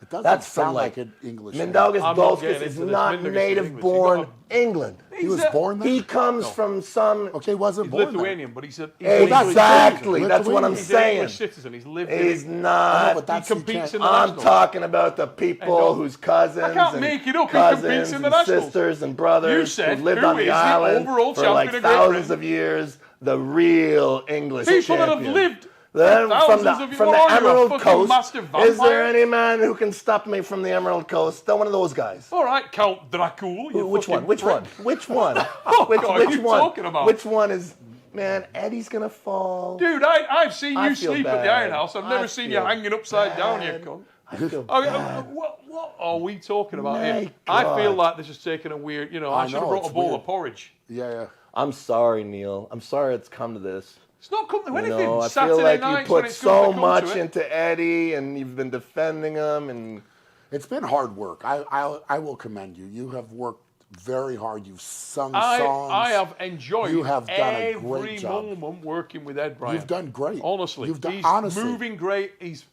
It doesn't That's sound from, like an English name. Mindaugas I'm not Dulskis getting is into this. not Mindaugas is native English. born He's got England. He was born there? He comes from some. Okay, wasn't He's born there. Lithuanian, but he's Exactly. He's That's what I'm Lithuanian. He's an saying. English citizen. He's lived He's in it. not. but that's- He you competes can't- in the I'm nationals. talking about the people Go. whose cousins I can't and make it up. He cousins competes in the and nationals. sisters and brothers You said, who've lived who on is the the island overall for like champion of Great thousands Britain? of years. The real English People that champion. have lived Then thousands from of the, years. from What the are you, a Emerald fucking Coast, master is there vampire? any man who can stop me from the Emerald Coast? They're one of those guys. All right, Count Dracula. you Which fucking one? Which prick. one? Which one? Oh, which God, which you one? talking about? Which one is? Man, Eddie's gonna fall. Dude, I've seen I you feel sleep at the bad. Iron House. I've I never seen you feel hanging upside down, you bad. cunt. I feel Okay, bad. what are we talking about here? My I feel God. like this is taking a weird, I I should have know, brought a it's bowl weird. of porridge. Yeah. I'm sorry, Neil. I'm sorry it's come to this. It's not come to You anything. know, I Saturday feel like you nights when put it's good so to come much to it. into Eddie, and you've been defending him, and It's been hard work. I will commend you. You have worked very hard. You've sung I songs. have enjoyed You have done a every great job. moment working with Ed Bryant. You've done great. Honestly, You've done he's honestly. moving great. He's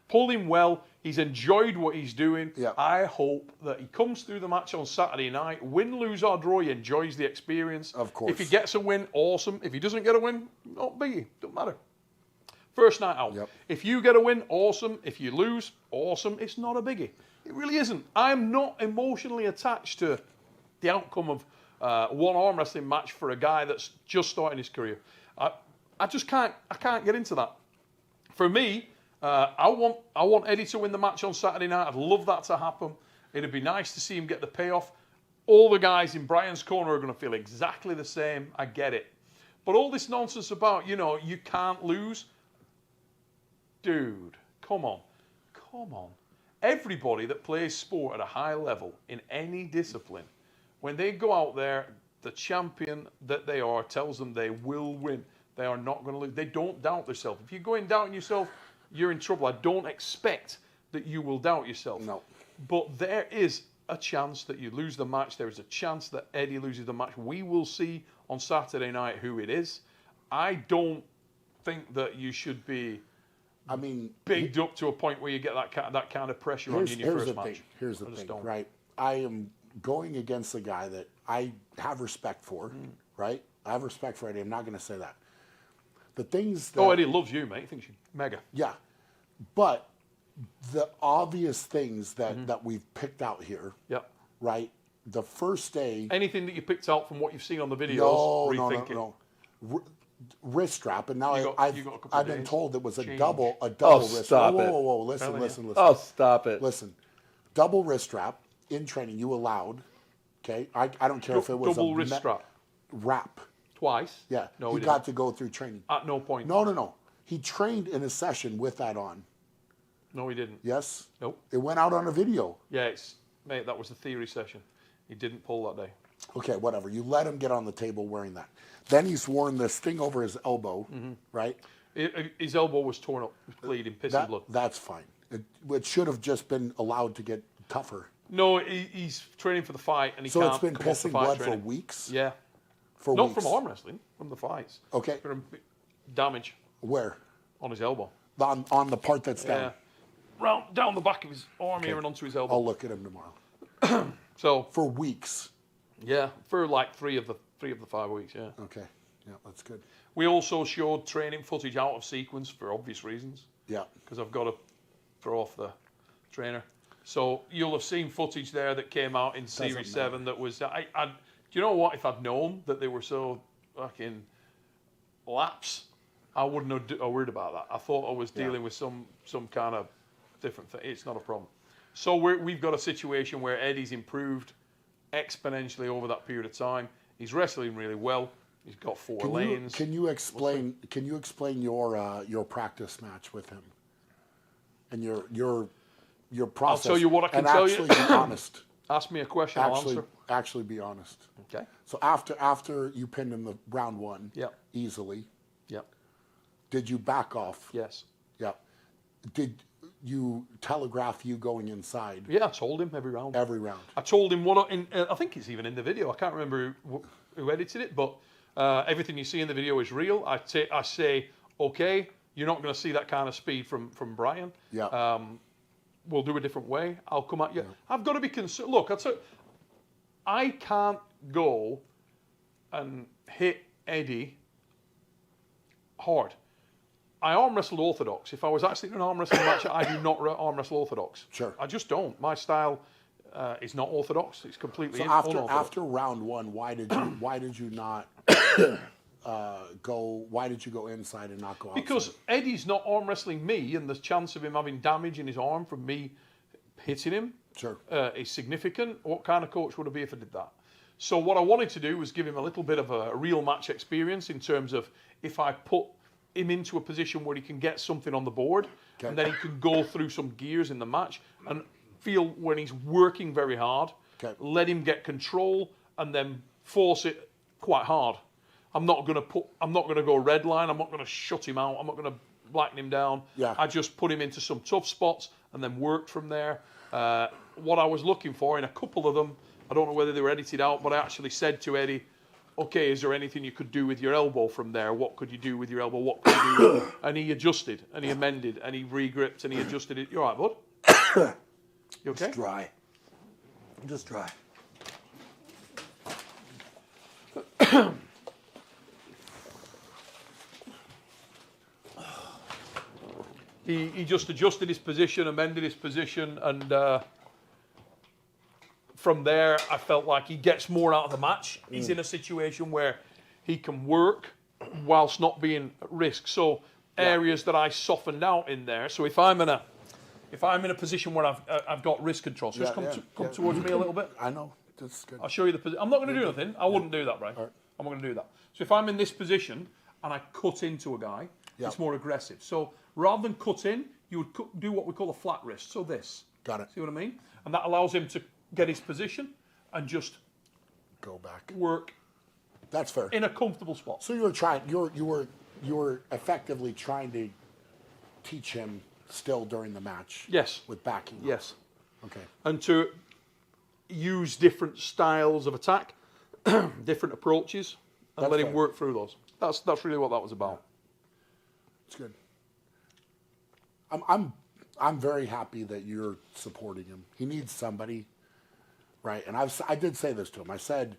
pulling well. He's enjoyed what he's doing. Yeah. I hope that he comes through the match on Saturday night, win, lose or draw, he enjoys the experience. Of course. If he gets a win, awesome. If he doesn't get a win, not biggie. Don't matter. First night out. Yep. If you get a win, awesome. If you lose, awesome. It's not a biggie. It really isn't. I'm not emotionally attached to the outcome of one arm wrestling match for a guy that's just starting his career. I just can't. I can't get into that. For me, I want Eddie to win the match on Saturday night. I'd love that to happen. It'd be nice to see him get the payoff. all the guys in Brian's corner are going to feel exactly the same. I get it. But all this nonsense about, you can't lose. Dude, come on. Come on. Everybody that plays sport at a high level in any discipline, when they go out there, the champion that they are tells them they will win. They are not going to lose. They don't doubt themselves. If you go in doubting yourself, you're in trouble. I don't expect that you will doubt yourself. No. But there is a chance that you lose the match. There is a chance that Eddie loses the match. We will see on Saturday night who it is. I don't think that you should be bigged up to a point where you get that kind of pressure on you in your first match. Here's the thing, right? I am going against a guy that I have respect for, right? I have respect for Eddie. I'm not going to say that. The things that... Eddie loves you, mate. He thinks you're mega. Yeah. But the obvious things that we've picked out here, right? The first day... Anything that you picked out from what you've seen on the videos, no. Wrist strap, and now I've been told it was a change. double Oh, wrist. stop it. Whoa, listen. Oh, stop it. Listen, double wrist strap in training you allowed. Okay, I don't care if it was double wrist strap wrap. Twice. Yeah, no, he got to go through training. At no point. No. He trained in a session with that on. No, he didn't. Yes. Nope. It went out on a video. Yeah, mate, that was the theory session. He didn't pull that day. Okay, whatever. You let him get on the table wearing that. Then he's worn this thing over his elbow, right? His elbow was torn up, bleeding, pissing blood. That's fine. It should have just been allowed to get tougher. No, he's training for the fight, and he can't. So it's been come off the pissing fight blood training. for weeks? Yeah. Not from arm wrestling, from the fights. Okay. From damage Where? on his elbow. On the part that's down? Yeah. Down the back of his arm here and onto his elbow. I'll look at him tomorrow. So For weeks? yeah, for like three of the 5 weeks, yeah. Okay. Yeah, that's good. We also showed training footage out of sequence for obvious reasons. Yeah. Because I've got to throw off the trainer. So you'll have seen footage there that came out in Series 7 that was... do you know what? If I'd known that they were so fucking laps, I wouldn't have worried about that. I thought I was dealing with some kind of different thing. It's not a problem. So we've got a situation where Eddie's improved exponentially over that period of time. He's wrestling really well. He's got four lanes. Can you explain your practice match with him and your process? I'll tell you what I can tell you. And actually be honest. Ask me a question. I'll answer. Actually be honest. Okay. So after you pinned him the round one, easily. Yep. Did you back off? Yes. Yeah. Did you telegraph you going inside? Yeah, I told him every round. Every round. I told him I think it's even in the video. I can't remember who edited it, but everything you see in the video is real. I say, okay, you're not going to see that kind of speed from Brian. Yeah. We'll do a different way. I'll come at you. Yeah. I've got to be concerned. Look, I can't go and hit Eddie hard. I arm wrestled orthodox. If I was actually in an arm wrestling match, I do not arm wrestle orthodox. Sure. I just don't. My style is not orthodox. It's completely unorthodox. After round one, why did you not go? Why did you go inside and not go outside? Because Eddie's not arm wrestling me, and the chance of him having damage in his arm from me hitting him is significant. What kind of coach would I be if I did that? So what I wanted to do was give him a little bit of a real match experience in terms of if I put him into a position where he can get something on the board, and then he can go through some gears in the match and feel when he's working very hard, let him get control and then force it quite hard. I'm not going to go red line. I'm not going to shut him out. I'm not going to blacken him down. Yeah. I just put him into some tough spots and then worked from there. What I was looking for in a couple of them, I don't know whether they were edited out, but I actually said to Eddie, okay, is there anything you could do with your elbow from there? What could you do with your elbow? What could you do? And he adjusted, and he amended, and he re-gripped, and he adjusted it. You all right, bud? You okay? Just dry. Just dry. He just adjusted his position, amended his position, and from there, I felt like he gets more out of the match. He's in a situation where he can work whilst not being at risk. So areas that I softened out in there. So if I'm in a position where I've got wrist control, so just come towards me a little bit. I know. That's good. I'll show you the position. I'm not going to do anything. I wouldn't do that, Brian. Right. I'm not going to do that. So if I'm in this position and I cut into a guy, Yeah. it's more aggressive. So rather than cut in, you would do what we call a flat wrist. So this. Got it. See what I mean? And that allows him to get his position and just Go back. work That's fair. in a comfortable spot. So you were effectively trying to teach him still during the match. Yes. With backing. Yes. Okay. And to use different styles of attack, different approaches, and That's let him fair. work through those. That's really what that was about. It's good. I'm very happy that you're supporting him. He needs somebody, right? And I did say this to him. I said,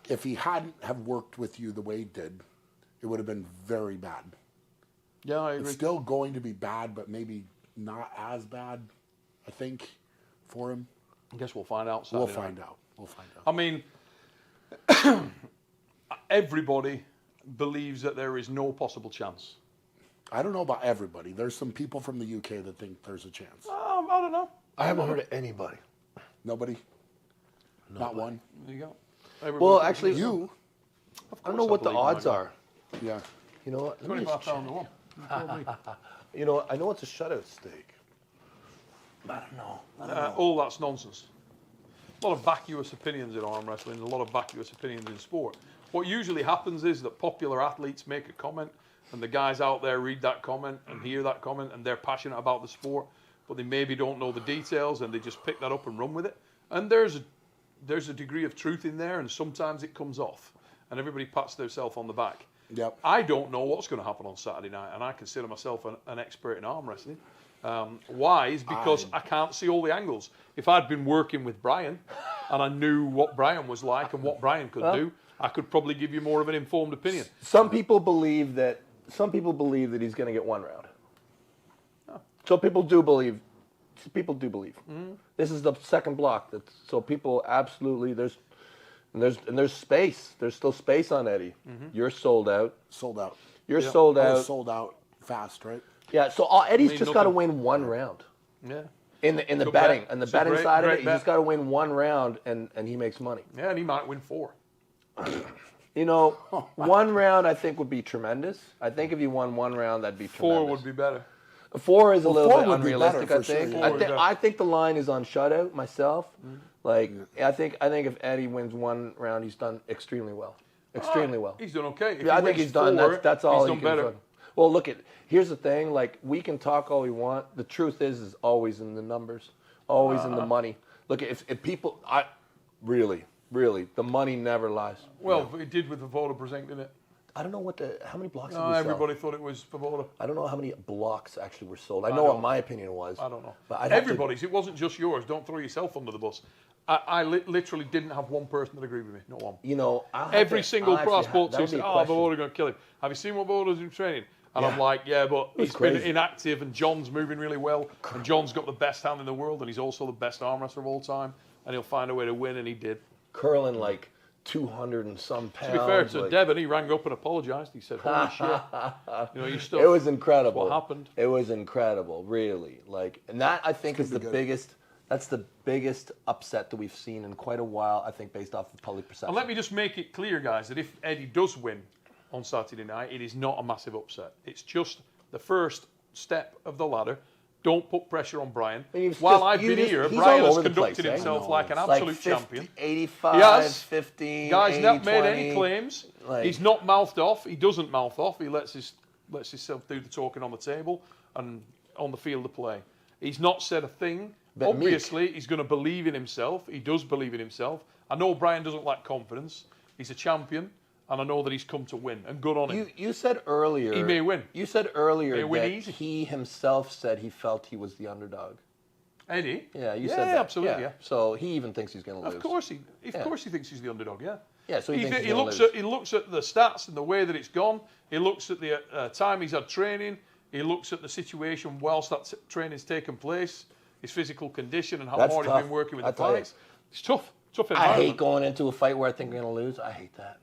if he hadn't have worked with you the way he did, it would have been very bad. Yeah, I agree. It's still going to be bad, but maybe not as bad, I think, for him. I guess we'll find out. We'll Saturday find night. out. We'll find out. I mean, everybody believes that there is no possible chance. I don't know about everybody. There's some people from the UK that think there's a chance. I don't know. I haven't heard of anybody. Nobody? Not one? There you go. Well, Everybody- actually, You? I don't know what the believe in odds my are. Yeah. You know what? Let me just 25,000 to 1. You know, I know it's a shutout stake. I don't know. All that's nonsense. A lot of vacuous opinions in arm wrestling, a lot of vacuous opinions in sport. What usually happens is that popular athletes make a comment, and the guys out there read that comment and hear that comment, and they're passionate about the sport, but they maybe don't know the details, and they just pick that up and run with it. And there's a degree of truth in there, and sometimes it comes off, and everybody pats themselves on the back. Yep. I don't know what's going to happen on Saturday night, and I consider myself an expert in arm wrestling. Why? Is because I can't see all the angles. If I'd been working with Brian and I knew what Brian was like and what Brian could do, I could probably give you more of an informed opinion. Some people believe that he's going to get one round. So people do believe. This is the second block. So people absolutely there's space. There's still space on Eddie. You're sold out. Sold out. You're sold I was out. sold out fast, right? Yeah. So Eddie's mean, just got to nothing- win one round. Yeah. In the Good betting bet. and the It's a betting great- side of great it, bet. he's got to win one round and he makes money. Yeah, and he might win 4. You know, one round I think would be tremendous. I think if you won one round, that'd be 4 tremendous. would be better. 4 is a little 4 bit would be better unrealistic. for I think. sure, yeah. I think the line is on shutout myself. Like I think if Eddie wins one round, he's done extremely well. Extremely well. He's done okay. If Yeah, he I think wins he's done. 4, That's all he's he done can better. do. Well, look here's the thing. Like we can talk all we want. The truth is always in the numbers, always in the money. Look, if people, really, the money never lies. Well, it did with the Voda Brzezinski, didn't it? I don't know how many blocks did No, we sell? everybody thought it was for Voda. I don't know how many blocks actually were sold. I know what my opinion was. I don't know. But I'd have to- Everybody's. It wasn't just yours. Don't throw yourself under the bus. I literally didn't have one person that agreed with me. Not one. You know, Every single I'll pro actually sports that team would be said, a "Oh, question. Voda's going to kill him. Have you seen what Voda's in training?" And I'm Yeah. like, "Yeah, but was he's been crazy. inactive, and John's moving really well, and John's got the best hand in the world, and he's also the best arm wrestler of all time, and he'll find a way to win," and he did. curling like 200 and some pounds. To be fair to like- Devon, he rang up and apologised. He said, "Holy shit, you know, you stuff." It was incredible. What happened? It was incredible, really. Like, and that I think is the biggest. That's the biggest upset that we've seen in quite a while. I think based off of public perception. And let me just make it clear, guys, that if Eddie does win on Saturday night, it is not a massive upset. It's just the first step of the ladder. Don't put pressure on Brian. While I've been here, he's Brian all has over the conducted place, eh? himself like an Like absolute 50, champion. 85, He has. 15, Guys, 80, not made 20. any claims. Like- He's not mouthed off. He doesn't mouth off. He lets himself do the talking on the table and on the field of play. He's not said a thing. But Obviously, he's going to believe in himself. He does believe in himself. I know Brian doesn't lack confidence. He's a champion, and I know that he's come to win. And good on him. You said earlier He may win. You said earlier May win that easy. he himself said he felt he was the underdog. Eddie? Yeah, you said that. Absolutely, yeah. So he even thinks he's going to lose. Of course he thinks he's the underdog, yeah. Yeah, so he thinks he's he gonna looks lose. at he looks at the stats and the way that it's gone. He looks at the time he's had training. He looks at the situation whilst that training's taken place, his physical condition and how That's hard tough. he's been working with I the tell you. fights. It's tough. Tough I environment. hate going into a fight where I think I'm going to lose. I hate that.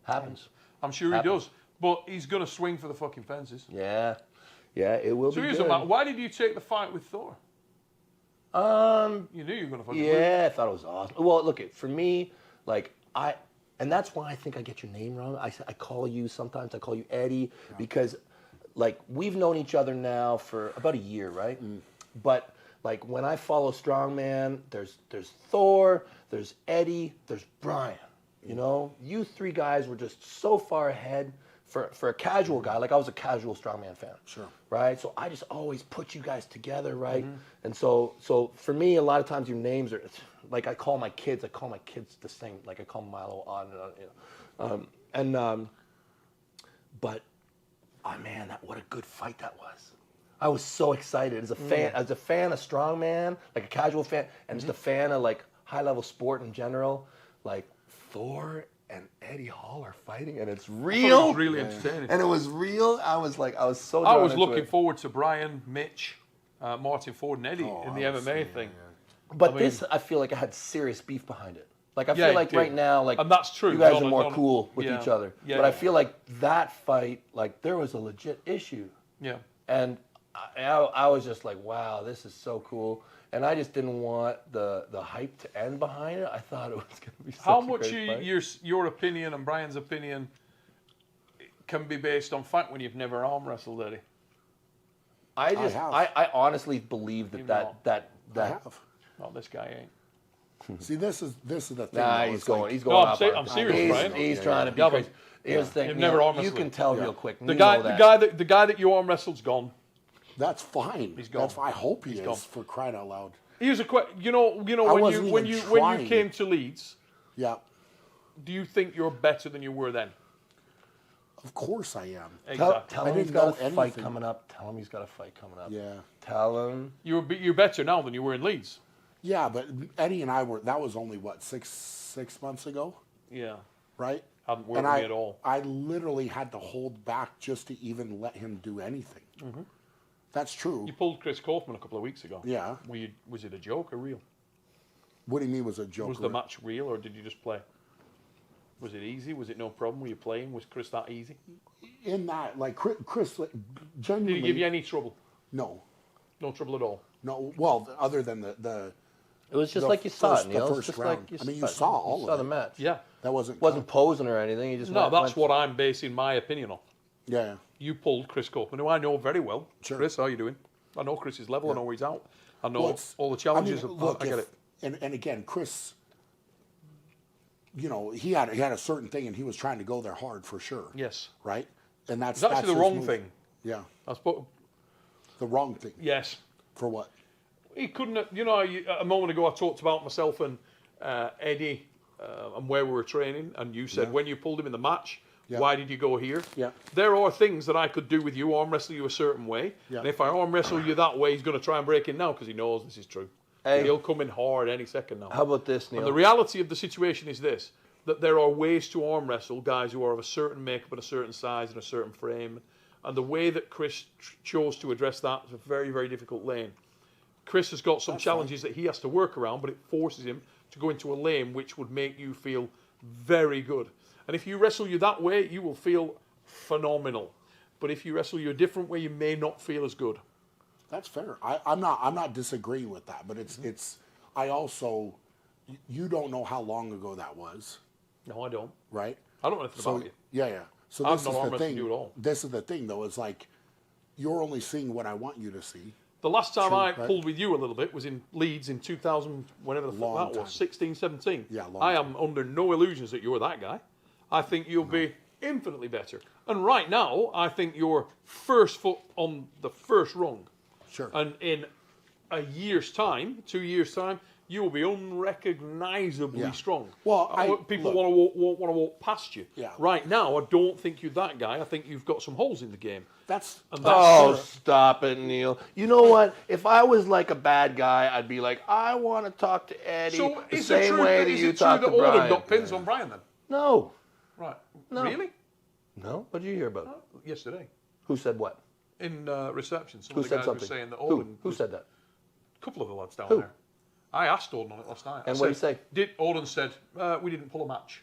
Happens. I'm sure he does. But he's going to swing for the fucking fences. Yeah. Yeah, it will So be here's good. the matter. Why did you take the fight with Thor? You knew you were going to fucking lose. Yeah, I thought it was awesome. Well, look, for me, and that's why I think I get your name wrong. I call you sometimes. I call you Eddie because, we've known each other now for about a year, right? But when I follow Strongman, there's Thor, there's Eddie, there's Brian. You know, you three guys were just so far ahead for a casual guy. I was a casual Strongman fan. Sure. Right? So I just always put you guys together, right? And so for me, a lot of times your names are, I call my kids the same. I call Milo on and on, but, oh man, what a good fight that was. I was so excited as a fan of Strongman, a casual fan, and just a fan of high-level sport in general. Thor and Eddie Hall are fighting, and it's real. It was really entertaining. And it was real. I was so. I was looking forward to Brian, Mitch, Martin Ford, and Eddie in the MMA thing. But I feel like I had serious beef behind it. I feel like right now, and that's true. You guys are more cool with each other. Yeah, but I feel like that fight, there was a legit issue. Yeah. And I was just like, wow, this is so cool. And I just didn't want the hype to end behind it. I thought it was going to be such How a much great fight. your opinion and Brian's opinion can be based on fact when you've never arm wrestled, Eddie? I honestly believe that I have. Oh, this guy ain't. See, this is the thing. Nah, though. he's It's going. like- He's going. No, I'm serious, Brian. He's trying to be Devon. crazy. Here's the thing. You've never arm You wrestled. can tell real quick. The You guy, know that. the guy that you arm wrestled's gone. That's fine. He's gone. That's I hope he He's is gone. for crying out loud. Here's a question. You know I when wasn't you even when trying. you came to Leeds, Yeah, do you think you're better than you were then? of course I am. Exactly. Tell I him he's didn't got a know fight anything. coming up. Tell him he's got a fight coming up. Yeah. Tell him. You're better now than you were in Leeds. Yeah, but Eddie and I were. That was only what six months ago, Yeah. right? Hadn't worked And with me at all. I literally had to hold back just to even let him do anything. That's true. You pulled Chris Kaufman a couple of weeks ago. Yeah. Was it a joke or real? What do you mean was a joke? Was the match real or did you just play? Was it easy? Was it no problem? Were you playing? Was Chris that easy? In that, Chris, Did genuinely. he give you any trouble? No, No trouble at all. no. Well, other than the It was just The like you saw first- it, the Neil. It's first just round. like you I mean, you saw, saw all you of saw it. the match. Yeah. that wasn't Posing or anything. He just No, went, that's what I'm basing my opinion on. Yeah. You pulled Chris Kaufman, who I know very well. Sure. Chris, how are you doing? I know Chris's level. I know where he's out. I know Well, it's- all the challenges. I mean, look, I get it. And again, Chris, he had a certain thing, and he was trying to go there hard for sure. Yes. Right. And that's It's actually the his wrong move. thing. Yeah. I suppose. The wrong thing. Yes. For what? He couldn't have, a moment ago I talked about myself and Eddie and where we were training, and you said when you pulled him in the match, why did you go here? Yeah. There are things that I could do with you, arm wrestle you a certain way, Yeah. and if I arm wrestle you that way, he's going to try and break in now because he knows this is true. Hey. He'll come in hard any second now. How about this, Neil? And the reality of the situation is this, that there are ways to arm wrestle guys who are of a certain makeup and a certain size and a certain frame, and the way that Chris chose to address that is a very, very difficult lane. Chris has got some challenges that he has to work around, but it forces him to go into a lane which would make you feel very good. And if you wrestle you that way, you will feel phenomenal. But if you wrestle you a different way, you may not feel as good. That's fair. I'm not disagreeing with that, but it's. I also, you don't know how long ago that was, No, I don't. right? I don't know anything So about you. yeah. So I've this no is arm the wrestled thing. you at all. This is the thing, though. Is like you're only seeing what I want you to see. The last time True, I right. pulled with you a little bit was in Leeds in 2000, whenever the fuck Long that was, time. 16, 17. Yeah, long I time. am under no illusions that you're that guy. I think you'll be infinitely better. And right now, I think you're first foot on the first rung. Sure. And in a year's time, 2 years' time, you will be unrecognisably Yeah. strong. Well, People look. want to walk past you. Yeah. Right now, I don't think you're that guy. I think you've got some holes in the game. That's And that's Oh, stop it, Neil. You know what? If I was like a bad guy, I'd be like, I want to talk to Eddie so the is same it true way that, that is you it true talk that to Odin Brian. got pins on Brian then? No. Right. No. Really? No? What did you hear about? Yesterday. Who said what? In reception, some Who of the said guys something? were saying that Who? Odin... Who said that? A couple of the lads down Who? there. I asked Odin on it last night. And I what did he said, say? Odin said, we didn't pull a match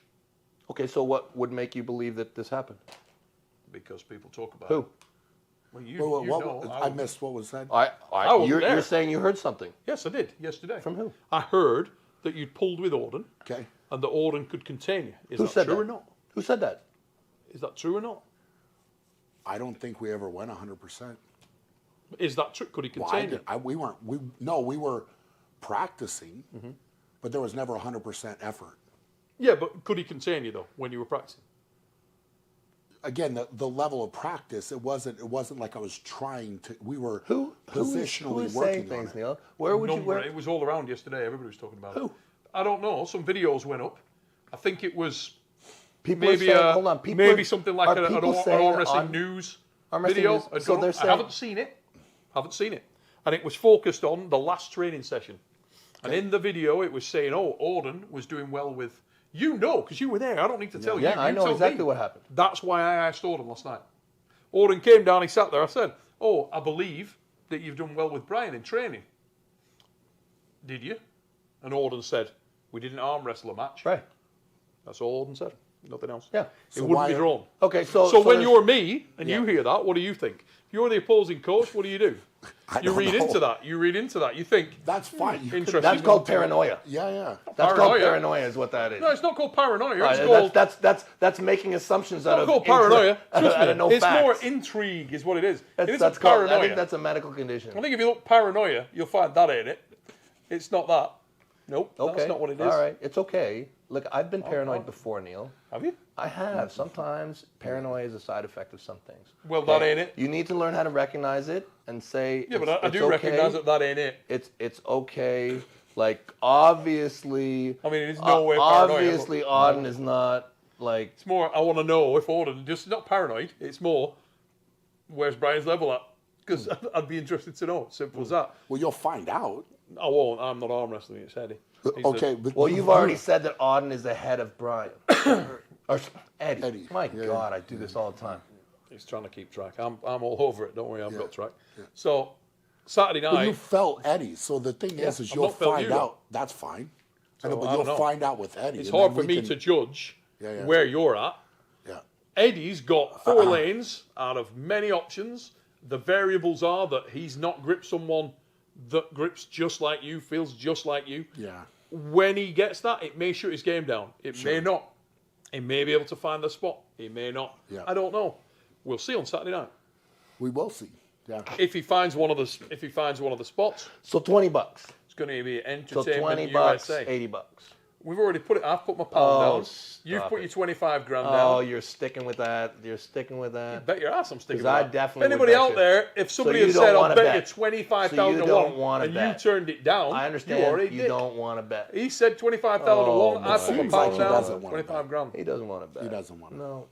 Okay, so what would make you believe that this happened? because people talk about Who? it. Well, you, Well, you know, I missed. What was that? wasn't You're there. saying you heard something. Yes, I did yesterday. From who? I heard that you'd pulled with Auden, Okay. and that Auden could contain you. Is Who that said true that? or not? Who said that? Is that true or not? I don't think we ever went 100%. Is that true? Could he Well, contain you? we weren't. We were practicing, but there was never 100% effort. Yeah, but could he contain you though when you were practicing? Again, the level of practice, it wasn't like I was trying to. We were Who positionally is working saying on things, it. Neil? Where would you? Number, Where, it was all around yesterday. Everybody was talking about Who? it. I don't know. Some videos went up. I think it was people are maybe saying, hold on. People maybe are- something like are an people arm saying wrestling on- news arm wrestling video. news- I so don't- they're I saying- haven't seen it. And it was focused on the last training session. And in the video, it was saying, "Oh, Auden was doing well with you know because you were there. I don't need to tell you. Yeah, I You know tell exactly me." what happened. That's why I asked Auden last night. Auden came down. He sat there. I said, "Oh, I believe that you've done well with Brian in training. Did you?" And Auden said, "We didn't arm wrestle a match." Right. That's all Auden said. Nothing else. Yeah. It So wouldn't why- be drawn. Okay. So So when there's- you're me and Yeah. you hear that, what do you think? If you're the opposing coach, what do? You don't read know. into that. You read into that. You think That's fine. You could- interesting. that's called paranoia. Yeah. That's called Paranoia. paranoia, is what that is. No, it's not called paranoia. It's Right, called that's making assumptions out not of called paranoia. Trust out me, of no it's facts. more intrigue, is what it is. It isn't That's called, paranoia. I think that's a medical condition. I think if you look paranoia, you'll find that ain't it. It's not that. Nope, Okay. that's not what it is. All right. It's okay. Look, I've been paranoid before, Neil. Have you? I have. Sometimes paranoia is a side effect of some things. Well, that ain't it. You need to learn how to recognize it and say. Yeah, but I it's do okay. recognise that ain't it. It's okay. Like obviously. I mean, it's no way paranoia. Obviously, Auden is not like. It's more, I want to know if Auden, just not paranoid, it's more, where's Brian's level at? Because I'd be interested to know. Simple as that. Well, you'll find out. I won't. I'm not arm wrestling. It's Eddie. He's Okay, but Well, you've already said that Auden is ahead of Brian. or Eddie. Eddie. My Yeah, God, I do this all the time. He's trying to keep track. I'm all over it. Don't worry, I've got track. So, Saturday night. Well, you felt Eddie, so the thing is I've you'll not felt find you, out. That's fine. So, But I don't you'll know. find out with Eddie. It's and hard then for we me can- to judge Yeah. where you're at. Yeah. Eddie's got 4 lanes out of many options. The variables are that he's not gripped someone that grips just like you, feels just like you. Yeah. When he gets that, it may shut his game down. It may not. He may be able to find the spot. He may not. Yeah. I don't know. We'll see on Saturday night. We will see. Yeah. If he finds one of the spots, So $20. it's going to be So entertainment $20, USA. $80. We've already put it. I've put my pound down. You've stop put it. your 25 grand Oh, down. you're sticking with that. You're sticking with that. Bet your ass I'm sticking 'Cause with I that. definitely would Anybody bet out you. there, if somebody you had don't said, I'll wanna bet bet. you 25,000 So to you don't 1, wanna and bet. you turned it down, I you understand already you did. don't want to bet. He said 25,000 to 1. I my put my Seems pound like he down. doesn't wanna 25 grand. He doesn't want to bet. He doesn't want to.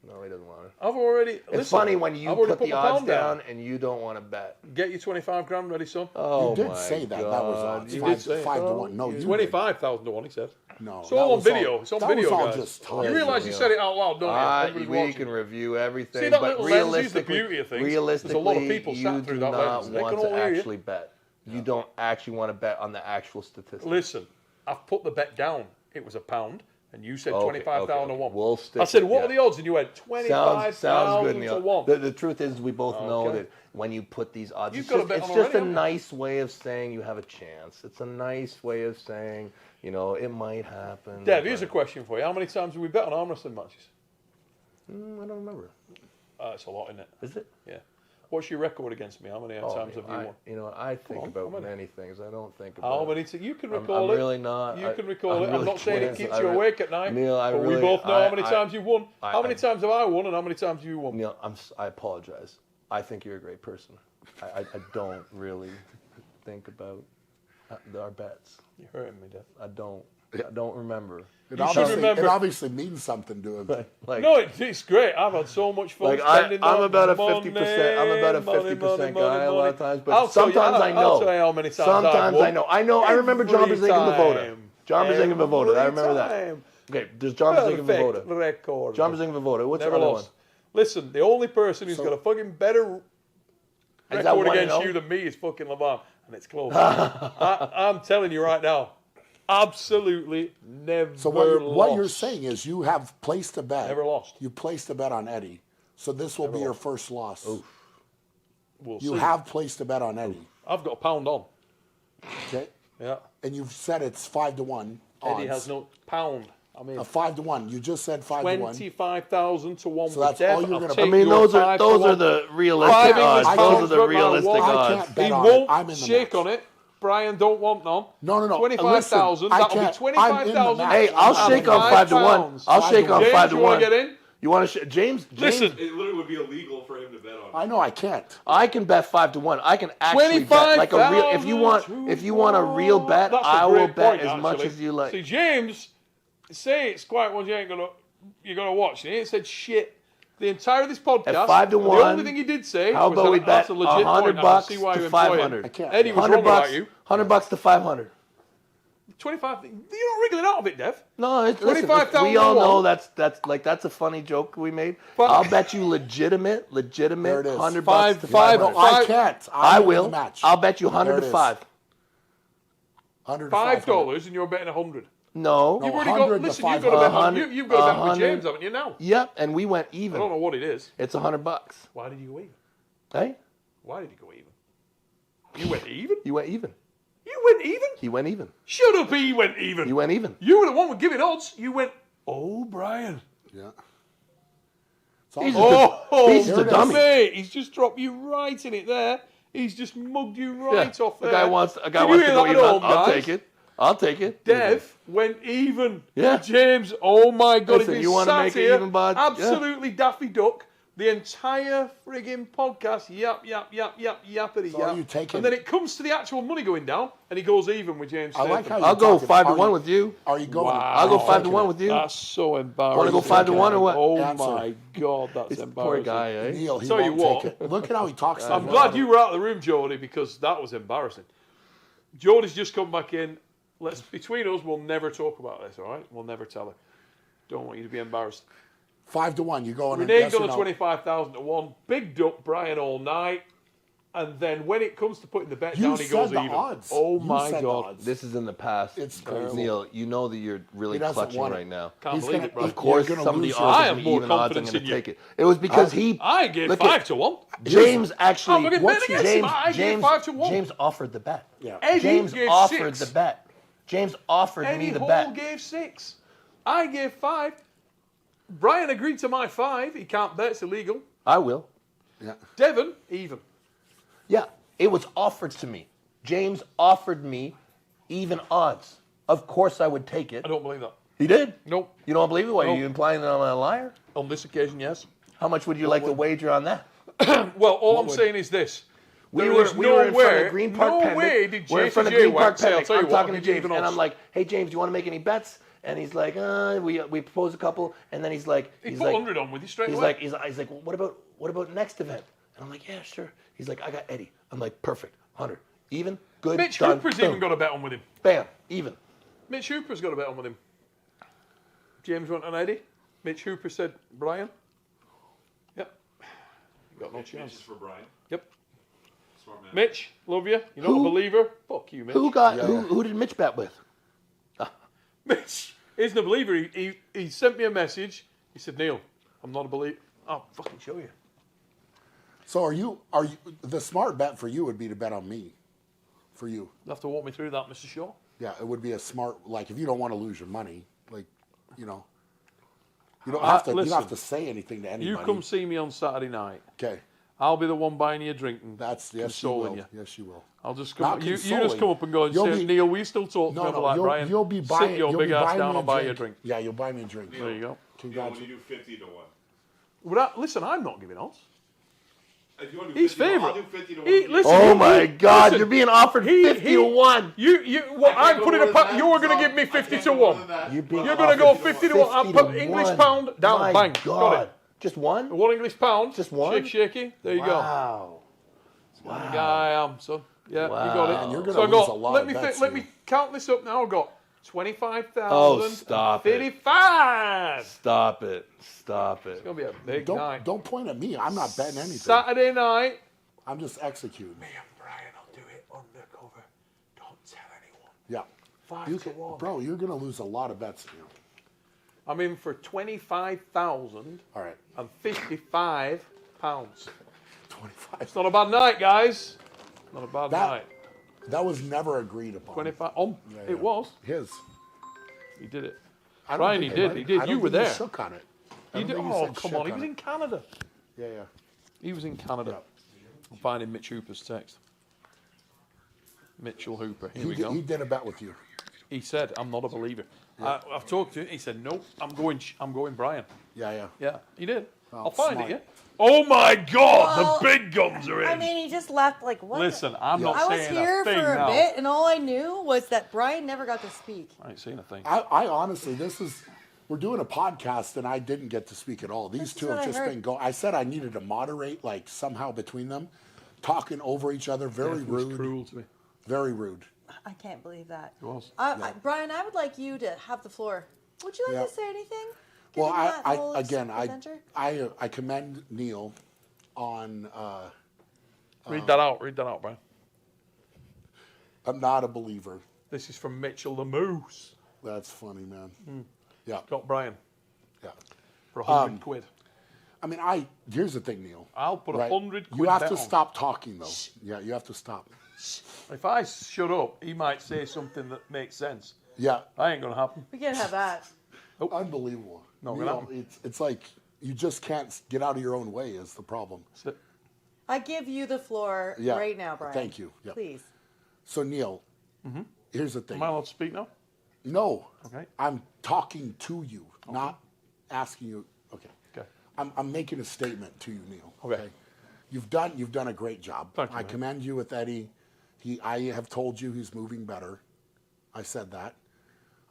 No, he doesn't want to. I've already. It's listen, funny when you I've already put the my odds pound down and you don't want to bet. Get your 25 grand ready, son. Oh, You did my say that. God. That was odds. You Five, did say it. 5 to 1. No, you did. 25,000 to 1, he said. No. It's that all on was video. It's on that video, was all guys. just You talk. realise you said it out loud, don't you? Everybody's We watching. can review everything, See, that but little lens is the realistically, beauty of things. realistically, There's a lot of people sat you through do that not lens. They want can to all hear you. actually bet. You don't actually want to bet on the actual statistics. Listen, I've put the bet down. It was £1, and you said Okay, 25,000 to okay. 1. We'll stick I said, with- what yeah. are the odds? And you went Sounds 25,000 good, to Neil. 1. The truth is, we both know Okay. that when you put these odds, You've it's got a just, bet it's on just already, a haven't you? nice way of saying you have a chance. It's a nice way of saying, you know, it might happen. Dev, here's a but- question for you. How many times have we bet on arm wrestling matches? I don't remember. It's a lot, isn't it? Is it? Yeah. What's your record against me? How many times have you won? You know, I think on, about how many? many things. I don't think How about. many? You can I'm recall it. really not. You can recall it. I'm really not saying it can't. keeps I you re- awake at night. Neil, I but we really- both know how many I- times you've won. How many I- times have I won, and how many times have you won? Neil, I apologize. I think you're a great person. I don't really think about our bets. You're hurting me, Dev. I don't remember. It You should obviously, remember- it obviously means something to him. Like, No, it's great. I've had so much fun like spending I'm that about a money, 50%. I'm about a money, 50% money, guy a lot money. of times, I'll but tell you- sometimes I know. I'll tell you how many times Sometimes I've won. I know. I remember John Every Brzezinski Vavoda. time. John Brzezinski Vavoda. I remember that. Time. Okay, there's John Brzezinski Perfect Vavoda. record. John Brzezinski Vavoda. What's Never the other lost. one? Listen, the only person who's got a fucking better Is that record 1-0? against you than me is fucking LeBron, and it's close. I'm telling you right now, absolutely never So lost. what you're saying is you have placed a bet. Never lost. You placed a bet on Eddie. So this will be your first loss. We'll You see. have placed a bet on Eddie. I've got £1 on. Okay. Yeah. And you've said it's 5-1 odds. Eddie has no £1. I mean, 5-1. You just said 5-1. 25,000 to 1 So with that's Dev. all you're I'll gonna- take I mean, your those are 5 to 1. the realistic Five English odds. Those pounds are the for about realistic one. I odds. can't bet He on it. won't I'm in the shake match. on it. Brian don't want none. No. 25,000. Listen, I That'll be can't. 25,000. I'm in the Hey, match. I'll I'm shake in on the 5 to 1. £5. I'll shake on James, 5 to you want 1. to get in? You want to James? Listen. It literally would be illegal for him to bet on. I know I can't. I can bet 5 to 1. I can actually bet like a real. If you want a real bet, That's a I will great bet point, as much actually. as you like. See, James, say it's quiet ones you're gonna watch. He ain't said shit the entire of this podcast. At 5 to The 1, only thing he did say how was about we that bet that's a legit point. I $100 can see why to you employ him. 500? I can't. Eddie was 100 wrong about bucks. you. $100 to 500. 25. You're not wriggling out of it, Dev. No, it's listen, 25,000 we all to know one. that's a funny joke we made. But- I'll bet you legitimate There it is. $100 Five- to five- 500. No, I can't. I I'm in will. the match. I'll bet you 100 There it to is. 5. 100 to $5 and you're betting 100. No. You've already 100 got. to Listen, you've 500. got to bet. 100, You've got to bet with 100. James, haven't you? Now. Yep, and we went I don't even. know what it is. It's $100. Why did you go even? Hey, Why did you go even? You went even. you went even. You went even. He went even. Shut up. He went even. You went even. You were the one with giving odds. You went. Oh, Brian. Yeah. It's all He's good. Oh, He's a dummy. mate, he's just dropped you right in it there. He's just mugged you right Yeah, off there. a guy wants Can to you go hear even. that at home, I'll guys? take it. I'll take it. Dev went even. Yeah. James, oh my God. Listen, if you wanna make it even, bud? Yeah. Absolutely Daffy Duck. The entire frigging podcast, yappity So are you taking- And then it comes to the actual money going down, and he goes even with James I like Statham. how I'll go talking. 5 to Are 1 you- with you. Are you going? Wow. I'll go 5 to taking 1 it. with you. That's so embarrassing. Wanna go 5 to 1 or what? Oh Answer. my God, that's This embarrassing. poor guy, eh? Neil, he Tell you won't what. take it. Look at how he talks. to I'm him. glad you were out of the room, Jody, because that was embarrassing. Jody's just come back in. Between us, we'll never talk about this, all right? We'll never tell her. Don't want you to be embarrassed. 5 to 1. You going? Renee Yes or done a no? 25,000 to 1. Big duck Brian all night. And then when it comes to putting the bet You down, he said goes the even. odds. Oh You my said the God. odds. This is in the past. It's crazy. Neil, you know that you're really He doesn't clutching want it. right now. Can't He's believe gonna- it, Brian. Of course, You're gonna some of the lose odds I are have gonna be more even odds. I'm confidence going in to you. take it. It was because he. I gave look 5 at- to 1. James actually. I'm gonna bet against him. I gave 5 to 1. James offered the bet. Yeah. Eddie James gave offered 6. the bet. James offered Eddie me the Hall bet. gave 6. I gave 5. Brian agreed to my 5. He can't bet. It's illegal. I will. Yeah. Devon, even. Yeah, it was offered to me. James offered me even odds. Of course, I would take it. I don't believe that. He did. Nope. You don't believe it? Why, are Nope. you implying that I'm a liar? On this occasion, yes. How much would you like to wager on that? Well, all I'm saying is this. We There were is in front nowhere- of Green Park no Pendant. way did We're in front of JCJ Green Park say, I'll Pendant. tell you I'm what, talking to I'll give you James, even and odds. I'm like, "Hey James, do you want to make any bets?" And he's like, we propose a couple, and then he's like, He he's put like, 100 on with you straight he's away. like, he's like, well, what about next event? And I'm like, yeah, sure. He's like, I got Eddie. I'm like, perfect, 100, even, good, Mitch done, Hooper's boom. even got a bet on with him. Bam, even. Mitch Hooper's got a bet on with him. James went on Eddie. Mitch Hooper said, Brian. Yep. You got no This chance. is for Brian. Yep. Smart man. Mitch, love you. You're not Who- a believer. Fuck you, Mitch. Who did Mitch bet with? Mitch isn't a believer. He sent me a message. He said, Neil, I'm not a believer. I'll fucking show you. So are you? The smart bet for you would be to bet on me. For you. You'll have to walk me through that, Mr. Shaw. Yeah, it would be a smart. Like if you don't want to lose your money, like you know, you don't have to. You listen, don't have to say anything to anybody. You come see me on Saturday night. Okay. I'll be the one buying you a drink and That's yes, you consoling will. you. Yes, you will. I'll just Not come. You just consoling. come up and go and You'll say, be- Neil, we still talk No, together no, like Brian. you'll be buying. Sit your you'll big be ass buying down. me I'll buy you a drink. drink. Yeah, you'll buy me a drink. There you go. Neil, when Congratulations. you do 50 to 1. Listen, I'm not giving odds. If you want to do He's 50 to 1, favourite. I'll do 50 to 1. He, listen, Oh you- my God! listen, You're being offered 50 to 1. Well, I I'm can't putting go a. more than You're that, going to so give me I 50 can't to go more 1. than that. You're being You're going to go offered 50 to 1. I'll 50 put to English 1. pound down. My Bang. God. Got it. Just one? 1 English pound. Just one? Shake, shaky. There you go. Wow. Yeah, I am. So yeah, you got it. Wow. And you're gonna so I lose got. a lot let of me bets let here. me count this up now. I've got 25,000. Oh, stop it. 55. Stop it. Stop it. It's gonna be a big night. Don't point at me. I'm not betting anything. Saturday night. I'm just executing. Me and Brian will do it undercover. Don't tell anyone. Yeah. 5 You to 1. bro, you're gonna lose a lot of bets here. I'm in for 25,000 All right. and 55 pounds. 25. It's not a bad night, guys. Not a bad night. That was never agreed upon. 25. Yeah. It was. His. He did it. I don't Brian, think he did. He did. I don't You were think he there. shook on it. He did. Oh, come on. He was in Canada. Yeah. He was in Canada. I'm finding Mitch Hooper's text. Mitchell Hooper. Here we go. He did a bet with you. He said, "I'm not a believer." I've talked to him. He said, "No, I'm going Brian." Yeah. Yeah, he did. Oh, I'll find smart. it. Yeah. Oh my God, Well, the big guns are in. I mean, he just left like what? Listen, I'm not I was saying here a thing for a now. bit, and all I knew was that Brian never got to speak. I ain't seen a thing. I honestly, we're doing a podcast and I didn't get to speak at all. These This is two what have I just heard. been going. I said I needed to moderate, like somehow between them, talking over each other. Very It was rude. cruel to me. Very rude. I can't believe that. It was. Brian, I would like you to have the floor. Would you like Yeah. to say anything? Well, given that whole adventure? I commend Neil on. Read that out, Brian. I'm not a believer. This is from Mitchell the Moose. That's funny, man. Yeah. Got Brian Yeah. for £100. I mean, here's the thing, Neil. I'll put right? 100 quid You have bet to on. stop talking, though. Yeah, you have to stop. If I shut up, he might say something that makes sense. Yeah. That ain't gonna happen. We can't have that. Unbelievable. No, Neil, we're not. it's like you just can't get out of your own way is the problem. That's it. I give you the floor Yeah. right now, Brian. Thank you. Yeah. Please. So, Neil, here's the thing. Am I allowed to speak now? No. Okay. I'm talking to you, not asking you. Okay. Okay. I'm making a statement to you, Neil. Okay. You've done a great job. Thank you, I man. commend you with Eddie. I have told you he's moving better. I said that.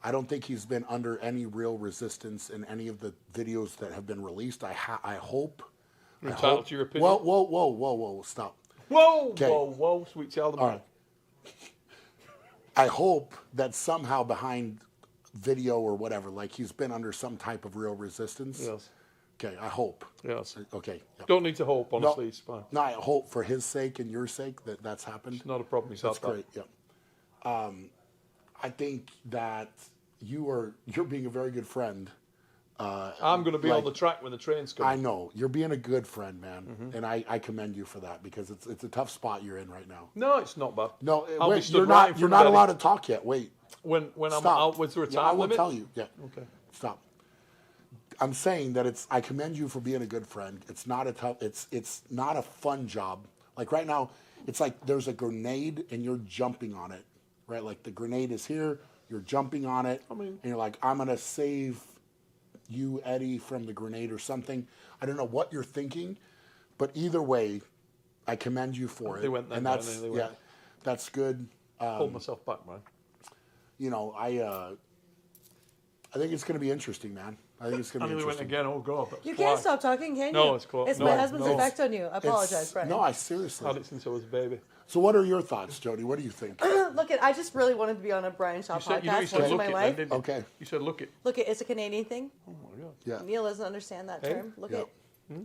I don't think he's been under any real resistance in any of the videos that have been released. I hope. You're I entitled hope- to your opinion. Whoa, stop. Whoa, Okay. whoa, sweet child of All mine. right. I hope that somehow behind video or whatever, like he's been under some type of real resistance. Yes. Okay, I hope. Yes. Okay. Yeah. Don't need to hope, honestly. It's fine. No, I hope for his sake and your sake that that's happened. It's not a problem. He's had That's that. great. Yeah. I think that you're being a very good friend. I'm going to be on the track when the train's I coming. know you're being a good friend, man, and I commend you for that because it's a tough spot you're in right now. No, it's not bad. No, I'll be wait, stood you're right in not. You're front not of allowed Eddie. to talk yet. Wait. When I'm Stop. out, was there a time I will limit? tell you. Yeah. Okay. Stop. I'm saying that I commend you for being a good friend. It's not a tough. It's not a fun job. Like right now, it's like there's a grenade and you're jumping on it, right? Like the grenade is here, you're jumping on it, and you're like, I'm gonna save you, Eddie, from the grenade or something. I don't know what you're thinking, but either way, I commend you for it. They went then, and that's Brian, they went. that's good. Hold myself back, man. You know, I think it's gonna be interesting, man. I think it's I gonna be nearly went interesting. again. Oh God. You can't stop talking, can you? No, it's cool. It's No, my husband's no. effect on you. I apologize, Brian. No, I seriously. Had it since I was a baby. So what are your thoughts, Jody? What do you think? Look, I just really wanted to be on a Brian Shaw You said, you podcast said most of look my it, life. then, didn't you? Okay. You said look it. Look, it's a Canadian thing. Oh my God. Yeah. Neil doesn't understand that Hey? term. Look Yeah. at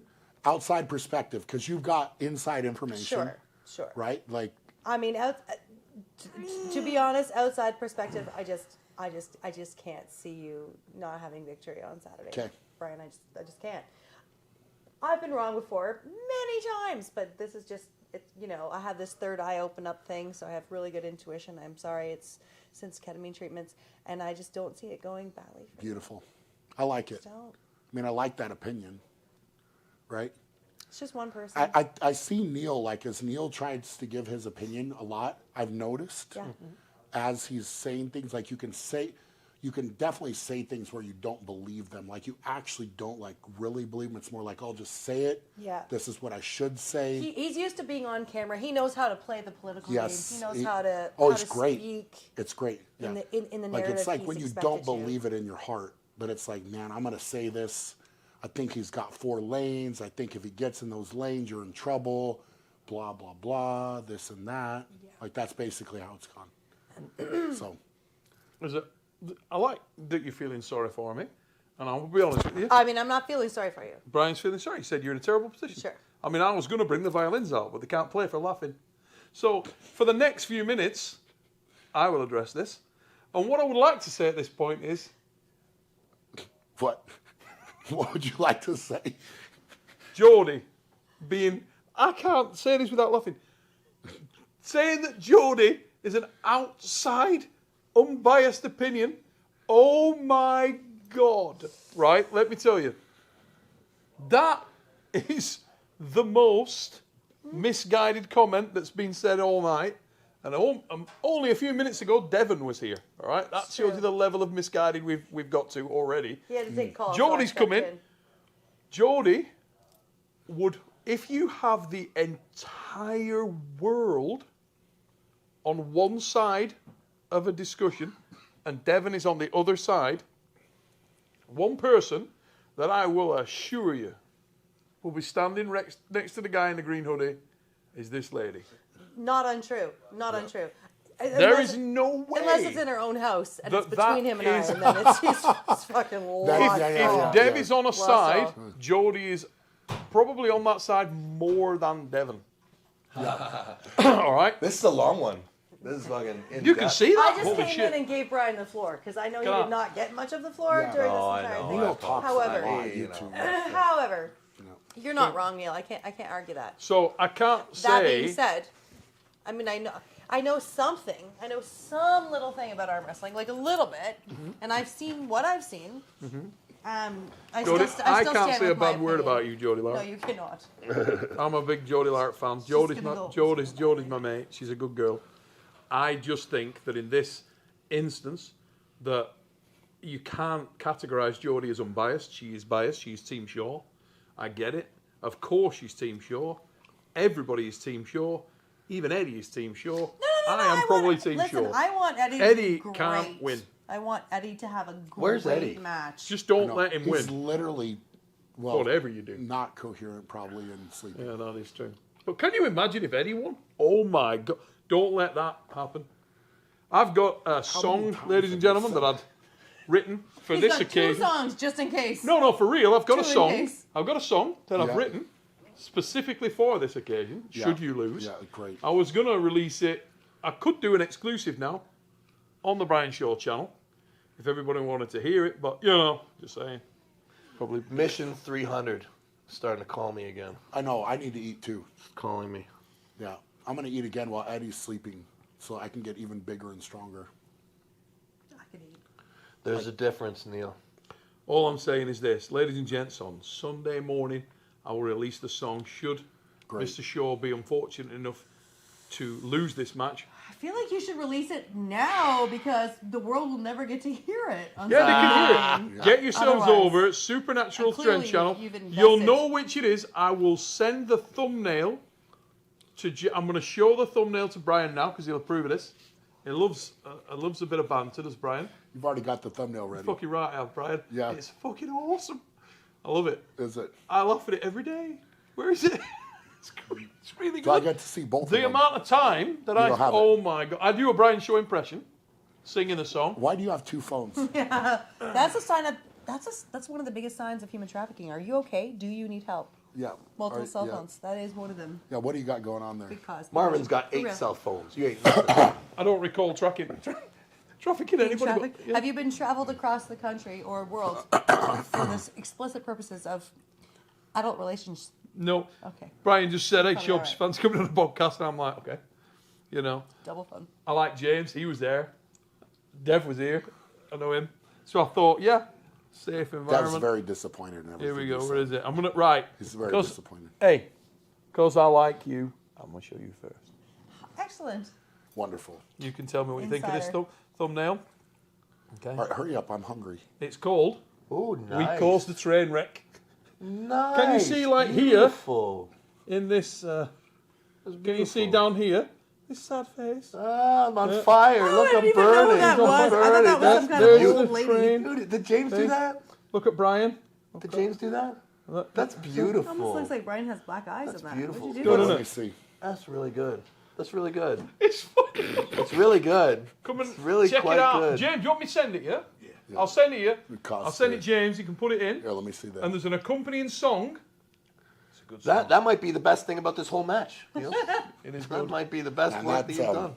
Outside perspective, because you've got inside information. sure. Right? Like, I mean, to be honest, outside perspective, I just can't see you not having victory on Saturday. Okay. Brian, I just can't. I've been wrong before many times, but this is just, I have this third eye open up thing, so I have really good intuition. I'm sorry, it's since ketamine treatments, and I just don't see it going badly. For me. beautiful. I like it. Just don't. I mean, I like that opinion. Right? It's just one person. I see Neil, like, as Neil tries to give his opinion a lot, I've noticed. Yeah. As he's saying things, like you can definitely say things where you don't believe them. Like you actually don't like really believe them. It's more like, I'll just say it. Yeah. This is what I should say. He's used to being on camera. He knows how to play the political Yes. game. He knows how to it's to great. speak. It's great. Yeah. In the like narrative it's like he's when you expected don't to. believe it in your heart, but it's like, man, I'm gonna say this. I think he's got 4 lanes. I think if he gets in those lanes, you're in trouble. Blah blah blah. This and that. Yeah. Like that's basically how it's gone. So. I like that you're feeling sorry for me, and I'll be honest with you. I mean, I'm not feeling sorry for you. Brian's feeling sorry. He said you're in a terrible position. Sure. I mean, I was going to bring the violins out, but they can't play for laughing. So for the next few minutes, I will address this. And what I would like to say at this point is, What? What would you like to say? Geordie being I can't say this without laughing. Saying that Jody is an outside, unbiased opinion. Oh my God. Right, let me tell you. That is the most misguided comment that's been said all night. And only a few minutes ago, Devon was here. All right, that shows you the level of misguided we've got to already. He had to take calls. Jody's so I stepped come in. in. Jody would, if you have the entire world on one side of a discussion and Devon is on the other side, one person that I will assure you will be standing next to the guy in the green hoodie is this lady. Not untrue. Not untrue. There is no way. Unless it's in her own house and it's that between him and I, is- and then it's fucking lost. If Dev is on a side, all. Jody is probably on that side more than Devon. All right? This is a long one. This is fucking in You can depth. see I that? just Holy came shit. in and gave Brian the floor because I know you Come on. did not get much of the floor Yeah. during No, I this entire know. thing. Neil talks However- a lot. Hey, you YouTube. However, you're not wrong, Neil. I can't argue that. So I can't That being say. said, I mean I know something. I know some little thing about arm wrestling, like a little bit, and I've seen what I've seen. Jody, I can't stand say a with my bad word opinion. about you, Jody No, Larratt. you cannot. I'm a big Jody Larratt fan. Jody's gonna go. my mate. She's a good girl. I just think that in this instance, that you can't categorise Jody as unbiased. She is biased. She's Team Shaw. I get it. Of course she's Team Shaw. Everybody is Team Shaw. Even Eddie is Team Shaw. No, I am probably Team listen, Shaw. I want Eddie to Eddie be great. can't win. I want Eddie to have a great Where's Eddie? match. Just don't No, let him he's win. literally, well, Whatever you do. not coherent probably and sleeping. Yeah, that is true. But can you imagine if Eddie won? Oh my God. Don't let that happen. I've got a song, times ladies have and you gentlemen, said that I'd written for He's this got occasion. 2 songs just in case. No, for real. I've got a Two in song. case. I've got a song that I've Yeah. written specifically for this occasion. Yeah. Should you lose? Yeah, great. I was going to release it. I could do an exclusive now on the Brian Shaw channel if everybody wanted to hear it. But, just saying. Probably. Mission 300. Starting to call me again. I know, I need to eat too. Calling me. Yeah, I'm going to eat again while Eddie's sleeping so I can get even bigger and stronger. I could eat. There's a difference, Neil. All I'm saying is this. Ladies and gents, on Sunday morning, I will release the song Should Great. Mr. Shaw be unfortunate enough to lose this match. I feel like you should release it now because the world will never get to hear it. On Yeah, they can Sunday. hear it. Get yourselves Otherwise- over at Supernatural And clearly Strength Channel. you've invested. You'll know which it is. I will send the thumbnail to. I'm going to show the thumbnail to Brian now because he'll approve of this. He loves a bit of banter, does Brian? You've already got the thumbnail ready. Fucking right, I have, Brian. Yeah. It's fucking awesome. I love it. Is it? I laugh at it every day. Where is it? It's great. It's really Do I good. get to see both of The them? amount of time that You don't have it. oh my God, I do a Brian Shaw impression, singing the song. Why do you have 2 phones? That's a sign of that's one of the biggest signs of human trafficking. Are you okay? Do you need help? Yeah. Multiple Alright, cell yeah. phones. That is one of them. Yeah, what do you got going on there? Big cause. Marvin's got For 8 real. cell phones. You ain't nothing. I don't recall trafficking anybody. Traffic. But, yeah. Have you been traveled across the country or world for the explicit purposes of adult relations? No. Okay. Brian just said, hey, Probably Chubbs, alright. fans coming on the podcast. And I'm like, okay. Double fun. I like James. He was there. Dev was here. I know him. So I thought, yeah, safe Dev's environment. very disappointed in everything. Here we you go. said. Where is it? I'm going to, right. He's very 'Cause- disappointed. Hey, because I like you, I'm going to show you first. Excellent. Wonderful. You can tell me what you think of this Insider. thumbnail. Okay. All right, hurry up. I'm hungry. It's called Ooh, We nice. Caused the Train Wreck. Nice. Can you see, like, here? Beautiful. In this, can you see down here? This sad face. Ah, I'm on fire. Oh, Look, I I'm didn't even know burning. who that I'm was. I thought that burning. was some kind there's of the old lady. train. Dude, did James do See? that? Look at Brian. Did James do that? Look. That's beautiful. Almost looks like Brian has black eyes That's in that. beautiful. What'd you Good, do? isn't Let it? me see. That's really good. That's really good. It's fucking. It's really good. Come and It's really check quite it out. good. James, you want me to send it, yeah? Yeah. I'll send it you. Because I'll send it James. You can put it in. Here, let me see that. And there's an accompanying song. It's a good song. That might be the best thing about this whole match. You know? It is That good. might be the best And work that that's, you've done.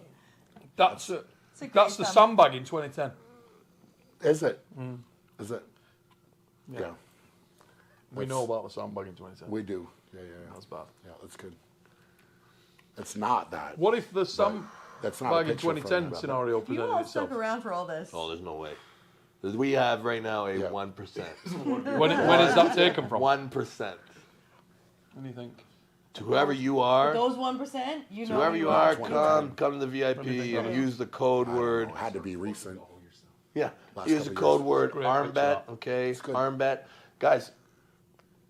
That's it. It's a great That's the song. sandbag in 2010. Is it? Is it? Yeah. Yeah. We know about the sandbag in 2010. We do. Yeah. That's bad. Yeah, that's good. It's not that. What if the Sam That's not a Bag in picture from 2010 it, but- scenario You presented all itself? stuck around for all this. Oh, there's no way. We have right now a Yeah. 1%. When is that taken from? 1%. What do you think? To whoever you are, Those 1%, you know. whoever you are. are, come to the VIP and use the code word. It had to be recent. Yeah, Last use the couple code years. word Great armbet. picture. Okay, good. armbet. Guys,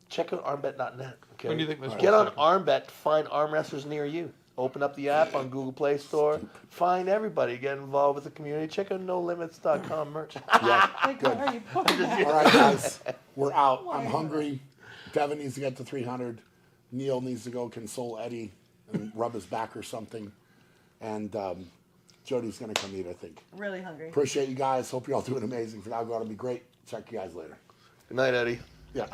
check out armbet.net. Okay, When do you think this get was on taken? Armbet to find arm wrestlers near you. Open up the app on Google Play Store. Find everybody. Get involved with the community. Check out NoLimits.com merch. Yeah, Like, good. what are you putting that? All right, guys, we're out. Why? I'm hungry. Devon needs to get to 300. Neil needs to go console Eddie and rub his back or something. And Jody's going to come eat, I think. Really hungry. Appreciate you guys. Hope you're all doing amazing. For now, go out and be great. Check you guys later. Good night, Eddie. Yeah.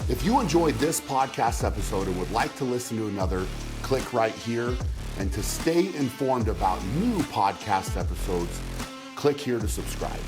If you enjoyed this podcast episode and would like to listen to another, click right here. And to stay informed about new podcast episodes, click here to subscribe.